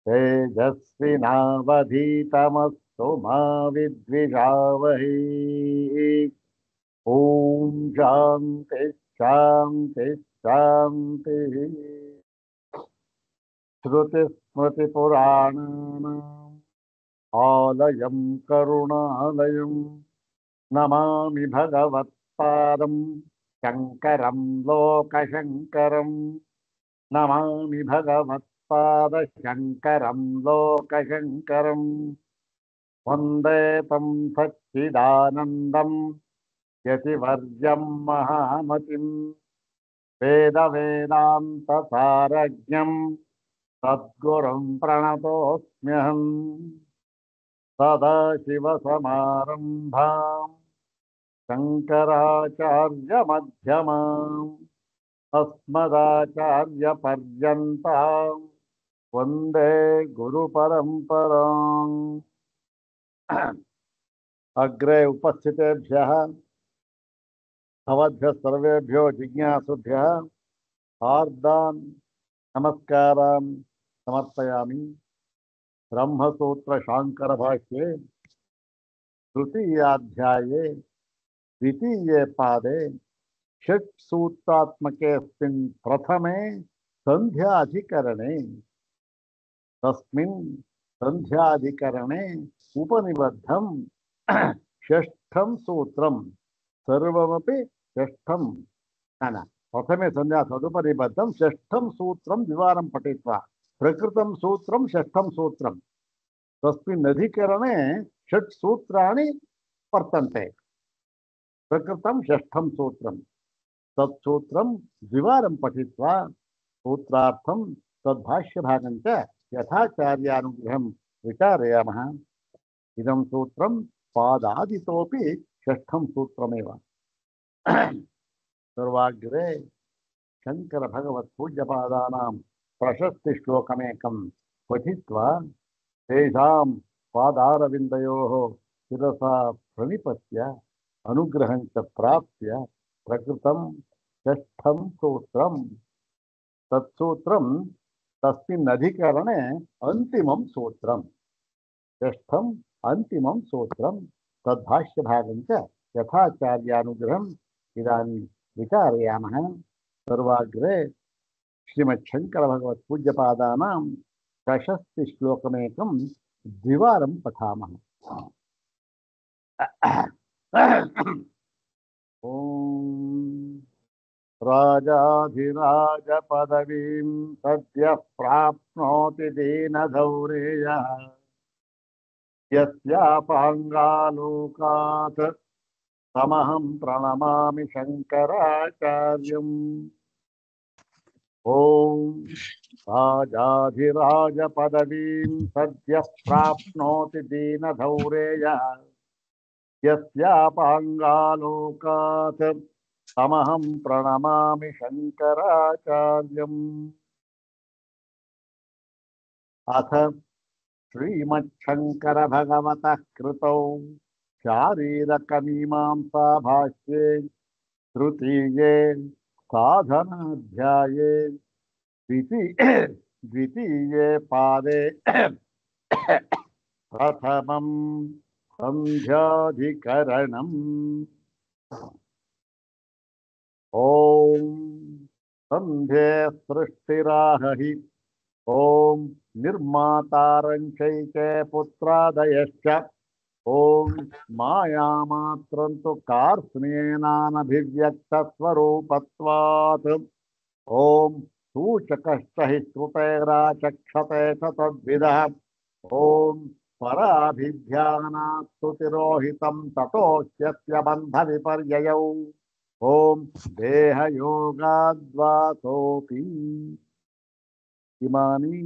तेजस्विनावधीतमस्तु मा विद्विषावहै। ओम शांति शांति शांति। श्रुतिस्मृतिपुराणानाम् आलयं करुणालयं नमामि भगवत्पादं शङ्करं लोकशङ्करं। नमामि भगवत्पादशङ्करं लोकशङ्करं। वन्दे तं सच्चिदानन्दं यतिवर्यं महामतिं वेदवेदान्तसारज्ञं सद्गुरुं प्रणतोऽस्म्यहम्। सदाशिवसमारम्भाम् शङ्कराचार्यमध्यमाम् अस्मदाचार्यपर्यन्ताम् वन्दे गुरुपरम्पराम्। अग्रे उपस्थितेभ्यः भवद्भ्यः सर्वेभ्यो जिज्ञासुभ्यः हार्दान् नमस्कारान् समर्पयामि। ब्रह्मसूत्र शांकर भाष्ये तृतीयाध्याये द्वितीये पादे षट् सूत्रात्मकेऽस्मिन् प्रथमे संध्याधिकरणे तस्मिन् संध्याधिकरणे उपनिबद्धं षष्ठं सूत्रं सर्वमपि षष्ठं न प्रथमे संध्या तदुपनिबद्धं षष्ठं सूत्रं द्विवारं पठित्वा प्रकृतं सूत्रं षष्ठं सूत्रं तस्मिन् अधिकरणे षट् सूत्राणि वर्तन्ते। प्रकृतं षष्ठं सूत्रं तत्सूत्रं द्विवारं पठित्वा सूत्रार्थं तद्भाष्यभागं च यथाचार्यानुग्रहं विचारयामः। इदं सूत्रं पादादितोपि षष्ठं सूत्रमेव। सर्वाग्रे शंकर भगवत् पूज्यपादानां प्रशस्ति श्लोकमेकं पठित्वा तेषां पादारविन्दयोः शिरसा प्रणिपत्य अनुग्रहं च प्राप्य प्रकृतं षष्ठं सूत्रं तत्सूत्रं तस्मिन् अधिकरणे अन्तिमं सूत्रं षष्ठम् अन्तिमं सूत्रं तद्भाष्यभागं च यथाचार्यानुग्रहम् इदानीं विचारयामः। सर्वाग्रे श्रीमच्छङ्करभगवत् पूज्यपादानां प्रशस्ति श्लोकमेकं द्विवारं पठामः। ओम राजाधिराज पदवीं सद्यः प्राप्नोति दीनधौरेयः यस्यापाङ्गालोकात् तमहं प्रणमामि शङ्कराचार्यम्। ओम राजाधिराज पदवीं सद्यः प्राप्नोति दीनधौरेयः यस्यापाङ्गालोकात् तमहं प्रणमामि शङ्कराचार्यम्। अथ श्रीमच्छङ्कर भगवतः कृतौ शारीरकमीमांसा भाष्ये तृतीये साधनाध्याये द्वितीये पादे प्रथमं संध्याधिकरणम्। ओम संध्ये सृष्टिराहि ओम निर्मातारञ्चैके पुत्रादयश्च ओम मायामात्रं तु कार्ष्ण्येनानभिव्यक्तस्वरूपत्वात् ओम सूचकश्च हि श्रुतेराचक्षते च तद्विदः ओम पराभिध्यानात् स्तुतिरोहितं ततोऽस्यस्य बन्धविपर्ययौ ओम देहयोगाद्वासोऽपि। इमानि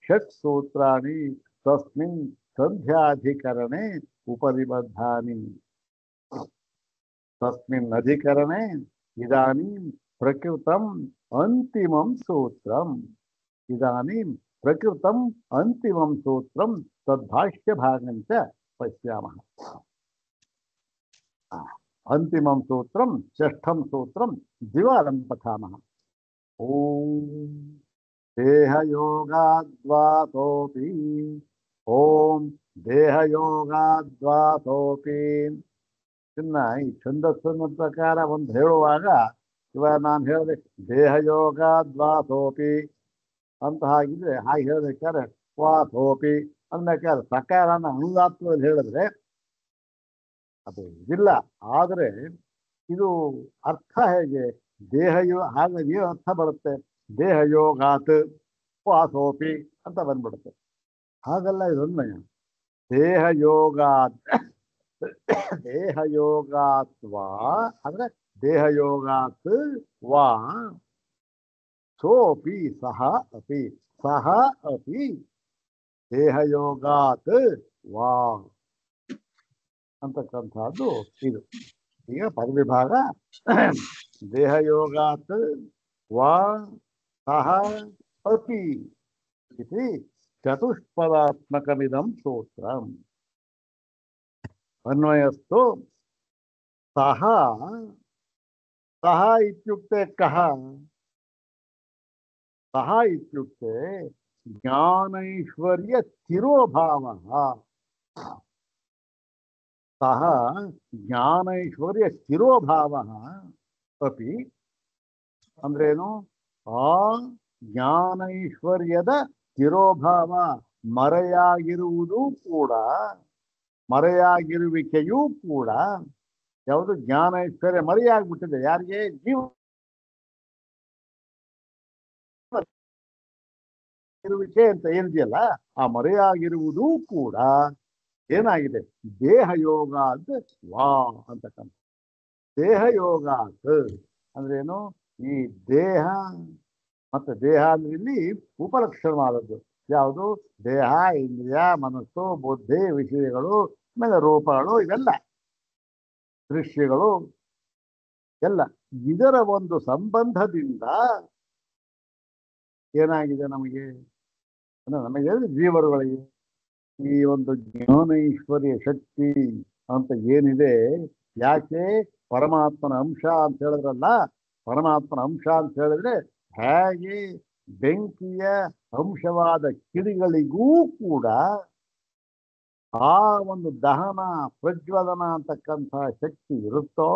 षट् सूत्राणि तस्मिन् संध्याधिकरणे उपनिबद्धानि। तस्मिन् अधिकरणे इदानीं प्रकृतम् अन्तिमं सूत्रम्। इदानीं प्रकृतम् अन्तिमं सूत्रं तद्भाष्यभागं च पश्यामः। अन्तिमं सूत्रं षष्ठं सूत्रं द्विवारं पठामः। ओम ದೇಹಯೋಗಾದ್ವಾತೋಪಿ ಓಂ ದೇಹಯೋಗಾದ್ವಾತೋಪಿ. ಇದನ್ನ ಈ ಛಂದಸ್ಸಿನ ಪ್ರಕಾರ ಒಂದು ಹೇಳುವಾಗ ಇವಾಗ ನಾನು ಹೇಳಿದೆ ದೇಹಯೋಗಾದ್ವಾತೋಪಿ ಅಂತ ಹಾಗಿದ್ರೆ ಹಾಗೆ ಹೇಳ್ಬೇಕಾದ್ರೆ ವಾತೋಪಿ ಅಂದ್ಬೇಕಾದ್ರೆ ಸಕಾರನ ಅನುದಾತ್ಮದಲ್ಲಿ ಹೇಳಿದ್ರೆ ಅದು ಇದಿಲ್ಲ. ಆದರೆ ಇದು ಅರ್ಥ ಹೇಗೆ ಹಾಗಾಗಿ ಏನು ಅರ್ಥ ಬರುತ್ತೆ, ದೇಹಯೋಗಾತ್ ವಾಸೋಪಿ ಅಂತ ಬಂದ್ಬಿಡುತ್ತೆ. ಹಾಗಲ್ಲ ಇದೊಂದಯ ದೇಹಯೋಗಾತ್ ದೇಹಯೋಗಾತ್ವಾ ಅಂದ್ರೆ ದೇಹಯೋಗಾತ್ ವಾ ಸೋಪಿ ಸಹ ಅಪಿ ದೇಹಯೋಗಾತ್ ವಾ ಅಂತಕ್ಕಂಥದ್ದು ಇದು. ಈಗ ಪದವಿಭಾಗ ದೇಹಯೋಗಾತ್ ವಾ ಸಹ ಅಪಿ ಇತಿ ಚತುಷ್ಪದಾತ್ಮಕಮಿದಂ ಸೂತ್ರಂ. ಅನ್ವಯಸ್ತು ಸಹ ಇತ್ಯುಕ್ತೆ ಕಹ, ಸಹ ಇತ್ಯುಕ್ತೆ ಜ್ಞಾನೈಶ್ವರ್ಯ ಸ್ಥಿರೋಭಾವಃ. ಸಹ ಜ್ಞಾನೈಶ್ವರ್ಯ ಸ್ಥಿರೋಭಾವಃ ಅಪಿ ಅಂದ್ರೇನು, ಆ ಜ್ಞಾನೈಶ್ವರ್ಯದ ಸ್ಥಿರೋಭಾವ ಮರೆಯಾಗಿರುವುದು ಕೂಡ, ಮರೆಯಾಗಿರುವಿಕೆಯೂ ಕೂಡ ಯಾವುದು ಜ್ಞಾನೈಶ್ವರ್ಯ ಮರೆಯಾಗ್ಬಿಟ್ಟಿದೆ. ಯಾರಿಗೆ? ಜೀವ ಇರುವಿಕೆ ಅಂತ ಏನಿದೆಯಲ್ಲ ಆ ಮರೆಯಾಗಿರುವುದೂ ಕೂಡ ಏನಾಗಿದೆ, ದೇಹಯೋಗ ಅಂತ ವಾ ಅಂತಕ್ಕಂಥ. ದೇಹಯೋಗಾತ್ ಅಂದ್ರೇನು, ಈ ದೇಹ ಮತ್ತೆ ದೇಹ ಅಂದ್ರೆ ಇಲ್ಲಿ ಉಪಲಕ್ಷಣವಾದದ್ದು ಯಾವುದು, ದೇಹ ಇಂದ್ರಿಯ ಮನಸ್ಸು ಬುದ್ಧಿ ವಿಷಯಗಳು ಆಮೇಲೆ ರೂಪಗಳು ಇವೆಲ್ಲ ದೃಶ್ಯಗಳು ಎಲ್ಲ ಇದರ ಒಂದು ಸಂಬಂಧದಿಂದ ಏನಾಗಿದೆ ನಮಗೆ ಜೀವರುಗಳಿಗೆ ಈ ಒಂದು ಜ್ಞಾನೈಶ್ವರ್ಯ ಶಕ್ತಿ ಅಂತ ಏನಿದೆ. ಯಾಕೆ ಪರಮಾತ್ಮನ ಅಂಶ ಅಂತ ಹೇಳಿದ್ರಲ್ಲ, ಪರಮಾತ್ಮನ ಅಂಶ ಅಂತ ಹೇಳಿದ್ರೆ ಹೇಗೆ ಬೆಂಕಿಯ ಅಂಶವಾದ ಕಿಡಿಗಳಿಗೂ ಕೂಡ ಆ ಒಂದು ದಹನ ಪ್ರಜ್ವಲನ ಅಂತಕ್ಕಂಥ ಶಕ್ತಿ ಇರುತ್ತೋ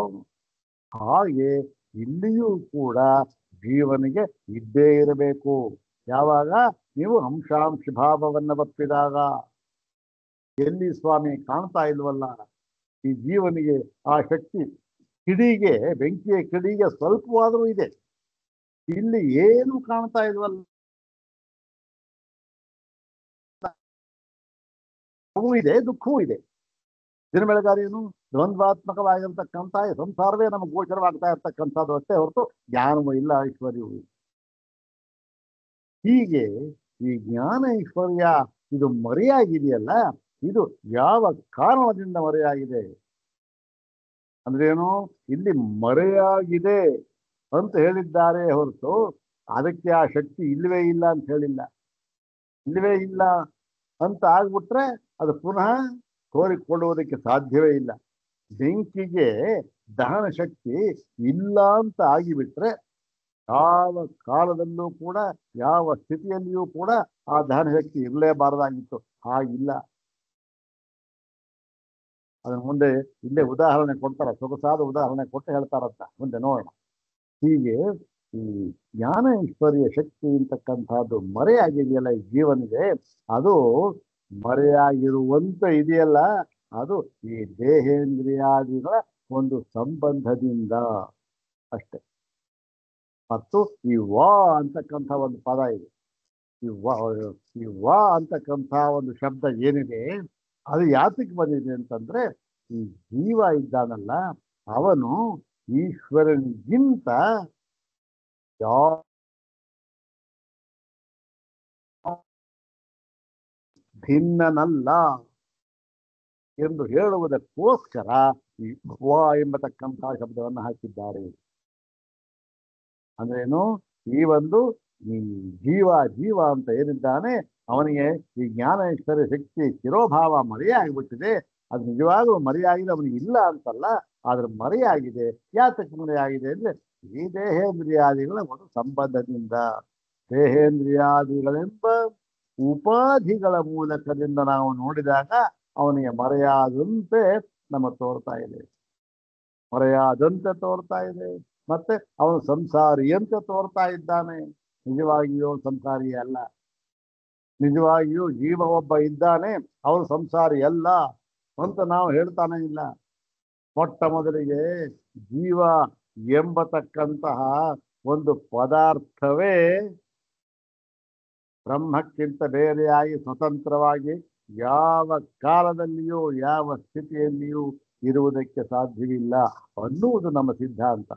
ಹಾಗೆ ಇಲ್ಲಿಯೂ ಕೂಡ ಜೀವನಿಗೆ ಇದ್ದೇ ಇರಬೇಕು. ಯಾವಾಗ ನೀವು ಅಂಶಾಂಶ ಭಾವವನ್ನು ಒಪ್ಪಿದಾಗ. ಎಲ್ಲಿ ಸ್ವಾಮಿ ಕಾಣ್ತಾ ಇಲ್ವಲ್ಲ ಈ ಜೀವನಿಗೆ ಆ ಶಕ್ತಿ, ಕಿಡಿಗೆ ಬೆಂಕಿಯ ಕಿಡಿಗೆ ಸ್ವಲ್ಪವಾದರೂ ಇದೆ, ಇಲ್ಲಿ ಏನು ಕಾಣ್ತಾ ಇಲ್ವಲ್ಲ, ಇದೆ ದುಃಖವೂ ಇದೆ. ದಿನ ಬೆಳಗಾರೇನು ದ್ವಂದ್ವಾತ್ಮಕವಾಗಿರ್ತಕ್ಕಂಥ ಸಂಸಾರವೇ ನಮಗೆ ಗೋಚರವಾಗ್ತಾ ಇರ್ತಕ್ಕಂಥದ್ದು ಅಷ್ಟೇ ಹೊರತು ಜ್ಞಾನವೂ ಇಲ್ಲ, ಐಶ್ವರ್ಯವೂ ಇಲ್ಲ. ಹೀಗೆ ಈ ಜ್ಞಾನ ಐಶ್ವರ್ಯ ಇದು ಮರೆಯಾಗಿದೆಯಲ್ಲ, ಇದು ಯಾವ ಕಾರಣದಿಂದ ಮರೆಯಾಗಿದೆ ಅಂದ್ರೇನು, ಇಲ್ಲಿ ಮರೆಯಾಗಿದೆ ಅಂತ ಹೇಳಿದ್ದಾರೆ ಹೊರತು ಅದಕ್ಕೆ ಆ ಶಕ್ತಿ ಇಲ್ಲವೇ ಇಲ್ಲ ಅಂತ ಹೇಳಿಲ್ಲ. ಇಲ್ಲವೇ ಇಲ್ಲ ಅಂತ ಆಗ್ಬಿಟ್ರೆ ಅದು ಪುನಃ ತೋರಿಕೊಳ್ಳುವುದಕ್ಕೆ ಸಾಧ್ಯವೇ ಇಲ್ಲ. ಬೆಂಕಿಗೆ ದಹನ ಶಕ್ತಿ ಇಲ್ಲ ಅಂತ ಆಗಿಬಿಟ್ರೆ ಯಾವ ಕಾಲದಲ್ಲೂ ಕೂಡ ಯಾವ ಸ್ಥಿತಿಯಲ್ಲಿಯೂ ಕೂಡ ಆ ದಹನ ಶಕ್ತಿ ಇರಲೇಬಾರದಾಗಿತ್ತು. ಹಾಗಿಲ್ಲ. ಅದನ್ನ ಮುಂದೆ ಇಲ್ಲೇ ಉದಾಹರಣೆ ಕೊಡ್ತಾರ, ಸೊಗಸಾದ ಉದಾಹರಣೆ ಕೊಟ್ಟು ಹೇಳ್ತಾರಂತ, ಮುಂದೆ ನೋಡೋಣ. ಹೀಗೆ ಈ ಜ್ಞಾನ ಐಶ್ವರ್ಯ ಶಕ್ತಿ ಅಂತಕ್ಕಂಥದ್ದು ಮರೆಯಾಗಿದೆಯಲ್ಲ ಈ ಜೀವನಿಗೆ, ಅದು ಮರೆಯಾಗಿರುವಂತ ಇದೆಯಲ್ಲ, ಅದು ಈ ದೇಹೇಂದ್ರಿಯಾದಿಗಳ ಒಂದು ಸಂಬಂಧದಿಂದ ಅಷ್ಟೆ. ಮತ್ತು ಈ ವಾ ಅಂತಕ್ಕಂಥ ಒಂದು ಪದ ಇದೆ. ಈ ವಾ ಅಂತಕ್ಕಂಥ ಒಂದು ಶಬ್ದ ಏನಿದೆ ಅದು ಯಾತಕ್ಕೆ ಬಂದಿದೆ ಅಂತಂದ್ರೆ, ಈ ಜೀವ ಇದ್ದಾನಲ್ಲ ಅವನು ಈಶ್ವರನಿಗಿಂತ ಭಿನ್ನನಲ್ಲ ಎಂದು ಹೇಳುವುದಕ್ಕೋಸ್ಕರ ಈ ವಾ ಎಂಬತಕ್ಕಂತಹ ಶಬ್ದವನ್ನು ಹಾಕಿದ್ದಾರೆ. ಅಂದ್ರೇನು, ಈ ಒಂದು ಈ ಜೀವ ಅಂತ ಏನಿದ್ದಾನೆ ಅವನಿಗೆ ಈ ಜ್ಞಾನ ಐಶ್ವರ್ಯ ಶಕ್ತಿ ಶಿರೋಭಾವ ಮರೆಯಾಗಿಬಿಟ್ಟಿದೆ. ಅದು ನಿಜವಾಗ್ಲೂ ಮರೆಯಾಗಿದೆ, ಅವನಿಗೆ ಇಲ್ಲ ಅಂತಲ್ಲ, ಆದ್ರೆ ಮರೆಯಾಗಿದೆ. ಯಾತಕ್ಕೆ ಮರೆಯಾಗಿದೆ ಅಂದ್ರೆ ಈ ದೇಹೇಂದ್ರಿಯಾದಿಗಳ ಒಂದು ಸಂಬಂಧದಿಂದ. ದೇಹೇಂದ್ರಿಯಾದಿಗಳೆಂಬ ಉಪಾಧಿಗಳ ಮೂಲಕದಿಂದ ನಾವು ನೋಡಿದಾಗ ಅವನಿಗೆ ಮರೆಯಾದಂತೆ ನಮ್ಮ ತೋರ್ತಾ ಇದೆ, ಮರೆಯಾದಂತೆ ತೋರ್ತಾ ಇದೆ. ಮತ್ತೆ ಅವನು ಸಂಸಾರಿಯಂತೆ ತೋರ್ತಾ ಇದ್ದಾನೆ. ನಿಜವಾಗಿಯೂ ಸಂಸಾರಿ ಅಲ್ಲ. ನಿಜವಾಗಿಯೂ ಜೀವ ಒಬ್ಬ ಇದ್ದಾನೆ, ಅವನು ಸಂಸಾರಿ ಅಲ್ಲ ಅಂತ ನಾವು ಹೇಳ್ತಾನೆ ಇಲ್ಲ. ಮೊಟ್ಟ ಮೊದಲಿಗೆ ಜೀವ ಎಂಬತಕ್ಕಂತಹ ಒಂದು ಪದಾರ್ಥವೇ ಬ್ರಹ್ಮಕ್ಕಿಂತ ಬೇರೆಯಾಗಿ ಸ್ವತಂತ್ರವಾಗಿ ಯಾವ ಕಾಲದಲ್ಲಿಯೂ ಯಾವ ಸ್ಥಿತಿಯಲ್ಲಿಯೂ ಇರುವುದಕ್ಕೆ ಸಾಧ್ಯವಿಲ್ಲ ಅನ್ನುವುದು ನಮ್ಮ ಸಿದ್ಧಾಂತ.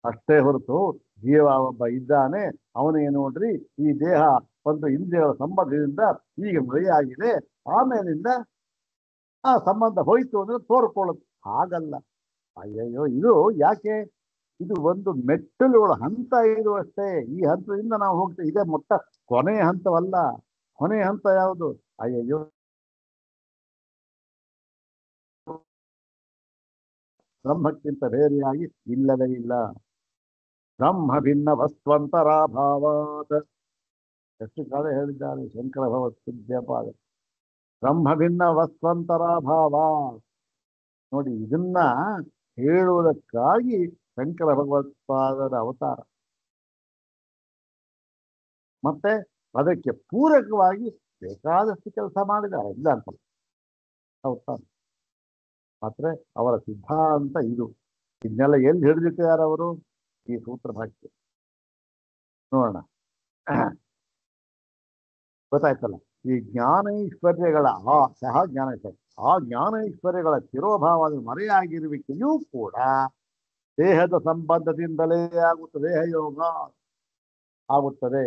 ಅಷ್ಟೇ ಹೊರತು ಜೀವ ಒಬ್ಬ ಇದ್ದಾನೆ, ಅವನಿಗೆ ನೋಡ್ರಿ ಈ ದೇಹ ಒಂದು ಇಂದ್ರಿಯಗಳ ಸಂಬಂಧದಿಂದ ಈಗ ಮರೆಯಾಗಿದೆ, ಆಮೇಲಿಂದ ಆ ಸಂಬಂಧ ಹೋಯ್ತು ಅಂದ್ರೆ ತೋರ್ಕೊಳ್ಳುತ್ತೆ. ಹಾಗಲ್ಲ. ಅಯ್ಯಯ್ಯೋ, ಇದು ಯಾಕೆ? ಇದು ಒಂದು ಮೆಟ್ಟಲುಗಳ ಹಂತ ಇದು ಅಷ್ಟೇ. ಈ ಹಂತದಿಂದ ನಾವು ಹೋಗ್ತೇವೆ. ಇದೇ ಕೊನೆಯ ಹಂತವಲ್ಲ. ಕೊನೆಯ ಹಂತ ಯಾವುದು? ಅಯ್ಯಯ್ಯೋ, ಬ್ರಹ್ಮಕ್ಕಿಂತ ಬೇರೆಯಾಗಿ ಇಲ್ಲವೇ ಇಲ್ಲ. ಬ್ರಹ್ಮ ಭಿನ್ನ ವಸ್ತ್ವಂತರಾಭಾವಾತ್. ಎಷ್ಟು ಕಾಲ ಹೇಳಿದ್ದಾರೆ ಶಂಕರ ಭಗವತ್ಪಾದ. ಬ್ರಹ್ಮ ಭಿನ್ನ ವಸ್ತ್ವಂತರಾಭಾವಾತ್. ನೋಡಿ, ಇದನ್ನ ಹೇಳುವುದಕ್ಕಾಗಿ ಶಂಕರ ಭಗವತ್ಪಾದರ ಅವತಾರ. ಮತ್ತೆ ಅದಕ್ಕೆ ಪೂರಕವಾಗಿ ಬೇಕಾದಷ್ಟು ಕೆಲಸ ಮಾಡಿದ್ದಾರೆ, ಇಲ್ಲ ಅಂತಲ್ಲ. ಹೌದಾ? ಮಾತ್ರ ಅವರ ಸಿದ್ಧಾಂತ ಇದು. ಇದನ್ನೆಲ್ಲ ಎಲ್ಲಿ ಹಿಡಿದಿಟ್ಟಿದ್ದಾರೆ ಅವರು? ಈ ಸೂತ್ರ ಭಾಷ್ಯ ನೋಡೋಣ. ಗೊತ್ತಾಯ್ತಲ್ಲ, ಈ ಜ್ಞಾನೈಶ್ವರ್ಯಗಳ ಸಹ ಜ್ಞಾನೈಶ್ವರ್ಯ, ಆ ಜ್ಞಾನೈಶ್ವರ್ಯಗಳ ತಿರೋಭಾವದ ಮರೆಯಾಗಿರುವಿಕೆಯೂ ಕೂಡ ದೇಹದ ಸಂಬಂಧದಿಂದಲೇ ಆಗುತ್ತದೆ, ದೇಹಯೋಗ ಆಗುತ್ತದೆ.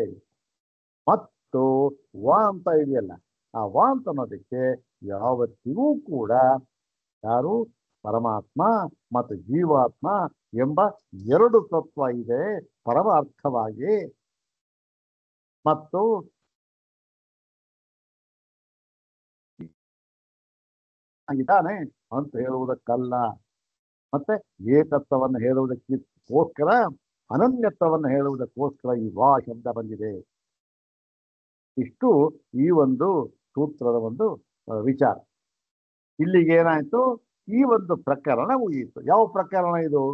ಮತ್ತು ವಾ ಅಂತ ಇದೆಯಲ್ಲ, ಆ ವಾ ಅಂತ ಅನ್ನೋದಕ್ಕೆ ಯಾವತ್ತಿಗೂ ಕೂಡ ಯಾರು ಪರಮಾತ್ಮ ಮತ್ತು ಜೀವಾತ್ಮ ಎಂಬ ಎರಡು ತತ್ವ ಇದೆ ಪರಮಾರ್ಥವಾಗಿ. ಮತ್ತು ಇದ್ದಾನೆ ಅಂತ ಹೇಳುವುದಕ್ಕಲ್ಲ. ಮತ್ತೆ ಏಕತ್ವವನ್ನು ಹೇಳುವುದಕ್ಕೋಸ್ಕರ, ಅನನ್ಯತ್ವವನ್ನು ಹೇಳುವುದಕ್ಕೋಸ್ಕರ ಈ ವಾ ಶಬ್ದ ಬಂದಿದೆ. ಇಷ್ಟು ಈ ಒಂದು ಸೂತ್ರದ ಒಂದು ವಿಚಾರ. ಇಲ್ಲಿಗೆ ಏನಾಯ್ತು? ಈ ಒಂದು ಪ್ರಕರಣ ಮುಗಿಯಿತು. ಯಾವ ಪ್ರಕರಣ ಇದು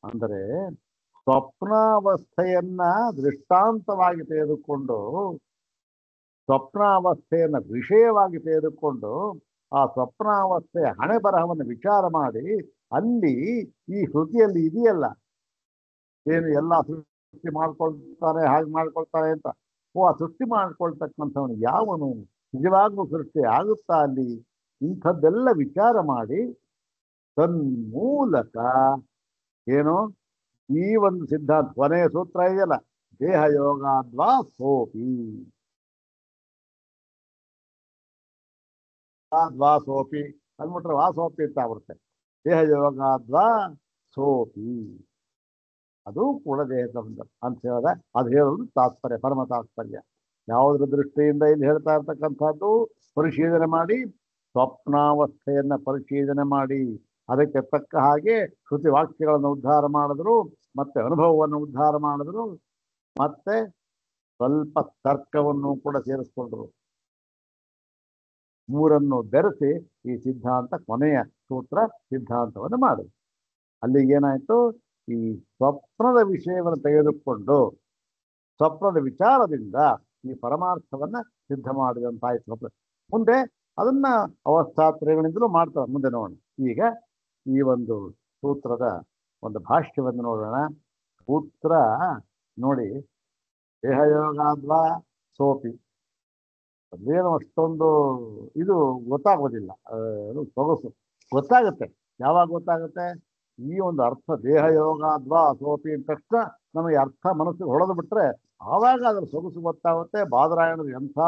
ಅಂದರೆ, ಸ್ವಪ್ನಾವಸ್ಥೆಯನ್ನ ದೃಷ್ಟಾಂತವಾಗಿ ತೆಗೆದುಕೊಂಡು, ಸ್ವಪ್ನಾವಸ್ಥೆಯನ್ನ ವಿಷಯವಾಗಿ ತೆಗೆದುಕೊಂಡು, ಆ ಸ್ವಪ್ನಾವಸ್ಥೆಯ ಹಣೆ ಬರಹವನ್ನು ವಿಚಾರ ಮಾಡಿ, ಅಲ್ಲಿ ಈ ಶ್ರುತಿಯಲ್ಲಿ ಇದೆಯಲ್ಲ, ಏನು ಎಲ್ಲ ಸೃಷ್ಟಿ ಮಾಡ್ಕೊಳ್ತಾರೆ, ಹಾಗೆ ಮಾಡ್ಕೊಳ್ತಾರೆ ಅಂತ. ಆ ಸೃಷ್ಟಿ ಮಾಡ್ಕೊಳ್ತಕ್ಕಂಥವನು ಯಾವನು? ನಿಜವಾಗ್ಲೂ ಸೃಷ್ಟಿ ಆಗುತ್ತಾ ಅಲ್ಲಿ? ಇಂಥದ್ದೆಲ್ಲ ವಿಚಾರ ಮಾಡಿ ತನ್ಮೂಲಕ ಏನು ಈ ಒಂದು ಸಿದ್ಧಾಂತ ಕೊನೆಯ ಸೂತ್ರ ಇದೆಯಲ್ಲ, ದೇಹ ಯೋಗಾದ್ವಾ ಸೋಪಿ, ಸೋಪಿ ಅಂದ್ಬಿಟ್ರೆ ವಾಸೋಪಿ ಅಂತ ಬರುತ್ತೆ. ದೇಹ ಯೋಗಾದ್ವಾ ಸೋಪಿ, ಅದು ಕೂಡ ದೇಹ ಸಂಬಂಧ ಅಂತ ಹೇಳಿದ್ರೆ ಅದು ಹೇಳೋದು ತಾತ್ಪರ್ಯ, ಪರಮ ತಾತ್ಪರ್ಯ. ಯಾವುದ್ರ ದೃಷ್ಟಿಯಿಂದ ಇಲ್ಲಿ ಹೇಳ್ತಾ ಇರ್ತಕ್ಕಂಥದ್ದು ಪರಿಶೀಲನೆ ಮಾಡಿ, ಸ್ವಪ್ನಾವಸ್ಥೆಯನ್ನ ಪರಿಶೀಲನೆ ಮಾಡಿ ಅದಕ್ಕೆ ತಕ್ಕ ಹಾಗೆ ಶ್ರುತಿ ವಾಕ್ಯಗಳನ್ನು ಉದ್ಧಾರ ಮಾಡಿದ್ರು, ಮತ್ತೆ ಅನುಭವವನ್ನು ಉದ್ಧಾರ ಮಾಡಿದ್ರು, ಮತ್ತೆ ಸ್ವಲ್ಪ ತರ್ಕವನ್ನು ಕೂಡ ಸೇರಿಸ್ಕೊಂಡ್ರು. ಮೂರನ್ನು ಬೆರೆಸಿ ಈ ಸಿದ್ಧಾಂತ, ಕೊನೆಯ ಸೂತ್ರ ಸಿದ್ಧಾಂತವನ್ನು ಮಾಡಿದ್ರು. ಅಲ್ಲಿಗೆ ಏನಾಯ್ತು? ಈ ಸ್ವಪ್ನದ ವಿಷಯವನ್ನು ತೆಗೆದುಕೊಂಡು ಸ್ವಪ್ನದ ವಿಚಾರದಿಂದ ಈ ಪರಮಾರ್ಥವನ್ನ ಸಿದ್ಧ ಮಾಡಿದಂತಾಯ್ತು. ಮುಂದೆ ಅದನ್ನ ಅವಸ್ಥಾತ್ರಯಗಳಿಂದಲೂ ಮಾಡ್ತಾರೆ. ಮುಂದೆ ನೋಡೋಣ. ಈಗ ಈ ಒಂದು ಸೂತ್ರದ ಒಂದು ಭಾಷ್ಯವನ್ನು ನೋಡೋಣ. ಸೂತ್ರ ನೋಡಿ, ದೇಹಯೋಗಾದ್ವಾ ಸೋಪಿ ಅದೇನು ಅಷ್ಟೊಂದು ಇದು ಗೊತ್ತಾಗೋದಿಲ್ಲ, ಸೊಗಸು ಗೊತ್ತಾಗುತ್ತೆ. ಯಾವಾಗ ಗೊತ್ತಾಗುತ್ತೆ? ಈ ಒಂದು ಅರ್ಥ ದೇಹಯೋಗಾದ್ವಾ ಸೋಪಿ ಅಂದ ತಕ್ಷಣ ನಮಗೆ ಅರ್ಥ ಮನಸ್ಸಿಗೆ ಹೊಡೆದು ಬಿಟ್ರೆ ಆವಾಗ ಅದ್ರ ಸೊಗಸು ಗೊತ್ತಾಗುತ್ತೆ. ಬಾದರಾಯಣರು ಎಂಥ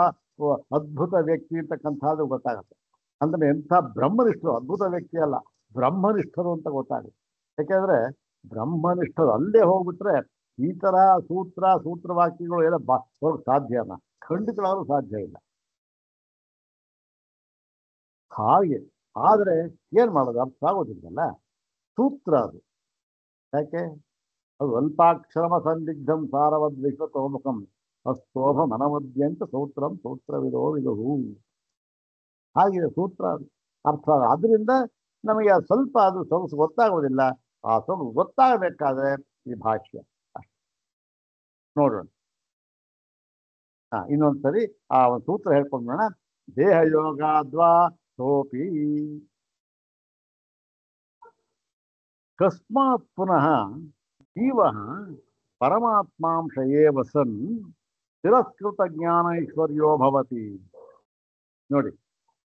ಅದ್ಭುತ ವ್ಯಕ್ತಿ ಅಂತಕ್ಕಂಥದ್ದು ಗೊತ್ತಾಗುತ್ತೆ. ಅಂದ್ರೆ ಎಂಥ ಬ್ರಹ್ಮನಿಷ್ಠರು, ಅದ್ಭುತ ವ್ಯಕ್ತಿ ಅಲ್ಲ, ಬ್ರಹ್ಮನಿಷ್ಠರು ಅಂತ ಗೊತ್ತಾಗುತ್ತೆ. ಯಾಕೆಂದ್ರೆ ಬ್ರಹ್ಮನಿಷ್ಠರು ಅಲ್ಲೇ ಹೋಗ್ಬಿಟ್ರೆ ಈ ತರ ಸೂತ್ರವಾಕ್ಯಗಳು ಎಲ್ಲ ಹೋಗಕ್ಕೆ ಸಾಧ್ಯನಾ? ಖಂಡಿತವಾಗ್ಲೂ ಸಾಧ್ಯ ಇಲ್ಲ. ಹಾಗೆ ಆದ್ರೆ ಏನ್ ಮಾಡೋದು? ಅರ್ಥ ಆಗೋದಿಲ್ಲಲ್ಲ ಸೂತ್ರ ಅದು. ಯಾಕೆ? ಅದು ಅಲ್ಪಾಕ್ಷರಮ ಸಂದಿಗ್ಧಂ ಸಾರವದ್ವಿಶ್ವತೋಮುಖಂ ಅಸ್ತೋಭ ಮನಮದ್ಯಂತ ಸೂತ್ರಂ ಸೂತ್ರವಿದೋ ವಿದುಹು. ಹಾಗೆ ಸೂತ್ರ ಅರ್ಥ ಆದ್ರಿಂದ ನಮಗೆ ಸ್ವಲ್ಪ ಅದು ಸೊಗಸು ಗೊತ್ತಾಗೋದಿಲ್ಲ. ಆ ಸೊಗಸು ಗೊತ್ತಾಗಬೇಕಾದ್ರೆ ಈ ಭಾಷ್ಯ ಅಷ್ಟೆ. ನೋಡೋಣ. ಇನ್ನೊಂದ್ಸರಿ ಆ ಒಂದು ಸೂತ್ರ ಹೇಳ್ಕೊಂಡ್ಬೋಣ. ದೇಹಯೋಗಾದ್ವಾ ಸೋಪಿ ಕಸ್ಮಾತ್ ಪುನಃ ಜೀವ ಪರಮಾತ್ಮಾಂಶ ಏವ ಸನ್ ತಿರಸ್ಕೃತ ಜ್ಞಾನ ಐಶ್ವರ್ಯೋ ಭವತಿ. ನೋಡಿ,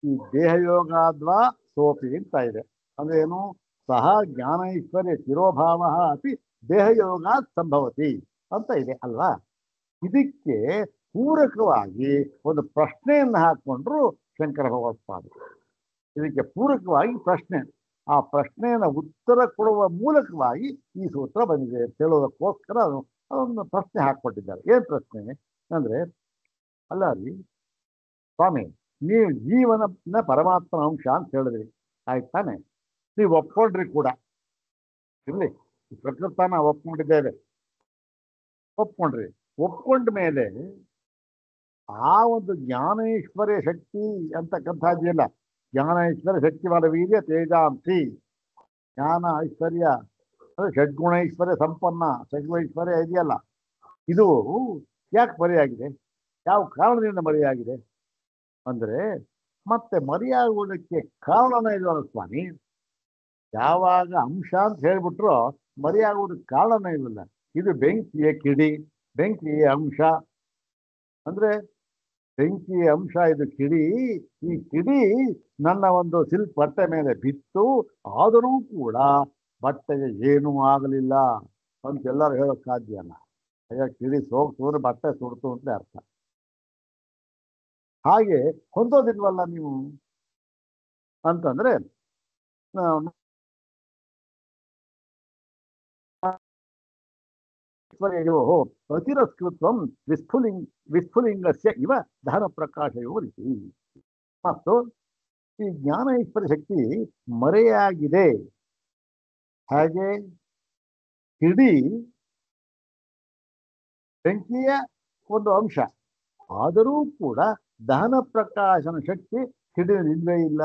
ಈ ದೇಹಯೋಗಾದ್ವಾ ಸೋಪಿ ಅಂತ ಇದೆ. ಅಂದ್ರೇನು? ಸಹ ಜ್ಞಾನ ಐಶ್ವರ್ಯ ತಿರೋಭಾವ ಅಪಿ ದೇಹಯೋಗಾತ್ ಸಂಭವತಿ ಅಂತ ಇದೆ ಅಲ್ವಾ. ಇದಕ್ಕೆ ಪೂರಕವಾಗಿ ಒಂದು ಪ್ರಶ್ನೆಯನ್ನು ಹಾಕೊಂಡ್ರು ಶಂಕರ ಭಗವತ್ಪಾದರು. ಇದಕ್ಕೆ ಪೂರಕವಾಗಿ ಪ್ರಶ್ನೆ, ಆ ಪ್ರಶ್ನೆಯನ್ನು ಉತ್ತರ ಕೊಡುವ ಮೂಲಕವಾಗಿ ಈ ಸೂತ್ರ ಬಂದಿದೆ ಅಂತ ಹೇಳೋದಕ್ಕೋಸ್ಕರ ಅದೊಂದು ಪ್ರಶ್ನೆ ಹಾಕ್ಕೊಟ್ಟಿದ್ದಾರೆ. ಏನ್ ಪ್ರಶ್ನೆ ಅಂದ್ರೆ, ಅಲ್ಲ ರೀ ಸ್ವಾಮಿ, ನೀವು ಜೀವನ ಪರಮಾತ್ಮನ ಅಂಶ ಅಂತ ಹೇಳಿದ್ರಿ, ಆಯ್ತಾನೆ? ನೀವು ಒಪ್ಕೊಂಡ್ರಿ ಕೂಡ, ಇರ್ಲಿ, ಪ್ರಕೃತನ ಒಪ್ಕೊಂಡಿದ್ದೇವೆ, ಒಪ್ಕೊಂಡ್ರಿ. ಒಪ್ಕೊಂಡ ಮೇಲೆ ಆ ಒಂದು ಜ್ಞಾನೇಶ್ವರ್ಯ ಶಕ್ತಿ ಅಂತಕ್ಕಂಥದ್ದಿಲ್ಲ. ಜ್ಞಾನ ಐಶ್ವರ್ಯ ಶಕ್ತಿವಾದ ವೀರ್ಯ ತೇಜಾಂಸಿ. ಜ್ಞಾನ ಐಶ್ವರ್ಯ ಅಂದ್ರೆ ಷಡ್ಗುಣೈಶ್ವರ್ಯ ಸಂಪನ್ನ ಷಡ್ಗುಣೈಶ್ವರ್ಯ ಇದೆಯಲ್ಲ, ಇದು ಯಾಕೆ ಮರೆಯಾಗಿದೆ? ಯಾವ ಕಾರಣದಿಂದ ಮರೆಯಾಗಿದೆ ಅಂದ್ರೆ, ಮತ್ತೆ ಮರೆಯಾಗುವುದಕ್ಕೆ ಕಾರಣನೇ ಇಲ್ವಲ್ಲ ಸ್ವಾಮಿ. ಯಾವಾಗ ಅಂಶ ಅಂತ ಹೇಳ್ಬಿಟ್ರು ಮರೆಯಾಗುವುದಕ್ಕೆ ಕಾರಣನೇ ಇಲ್ಲಲ್ಲ. ಇದು ಬೆಂಕಿಯ ಕಿಡಿ, ಬೆಂಕಿಯ ಅಂಶ ಅಂದ್ರೆ ಬೆಂಕಿಯ ಅಂಶ, ಇದು ಕಿಡಿ. ಈ ಕಿಡಿ ನನ್ನ ಒಂದು ಸಿಲ್ಕ್ ಬಟ್ಟೆ ಮೇಲೆ ಬಿತ್ತು, ಆದರೂ ಕೂಡ ಬಟ್ಟೆಗೆ ಏನೂ ಆಗಲಿಲ್ಲ ಅಂತ ಎಲ್ಲರೂ ಹೇಳೋಕ್ ಸಾಧ್ಯನ? ಅಯ್ಯ, ಕಿಡಿ ಸೋಗ್ತು ಬಟ್ಟೆ ಸುಡ್ತು ಅಂತ ಅರ್ಥ. ಹಾಗೆ ಹೊಂದೋದಿಲ್ವಲ್ಲ ನೀವು ಅಂತಂದ್ರೆ, ಅತಿರಸ್ಕೃತ್ವಂ ವಿಸ್ಫುಲಿಂಗಸ್ಯ ಇವ ದಹನ ಪ್ರಕಾಶಯೋ ರೀತಿ. ಮತ್ತು ಈ ಜ್ಞಾನ ಈಶ್ವರ ಶಕ್ತಿ ಮರೆಯಾಗಿದೆ. ಹಾಗೆ ಕಿಡಿ ಬೆಂಕಿಯ ಒಂದು ಅಂಶ, ಆದರೂ ಕೂಡ ದಹನ ಪ್ರಕಾಶನ ಶಕ್ತಿ ಕಿಡಿಯಲ್ಲಿಲ್ವೇ ಇಲ್ಲ.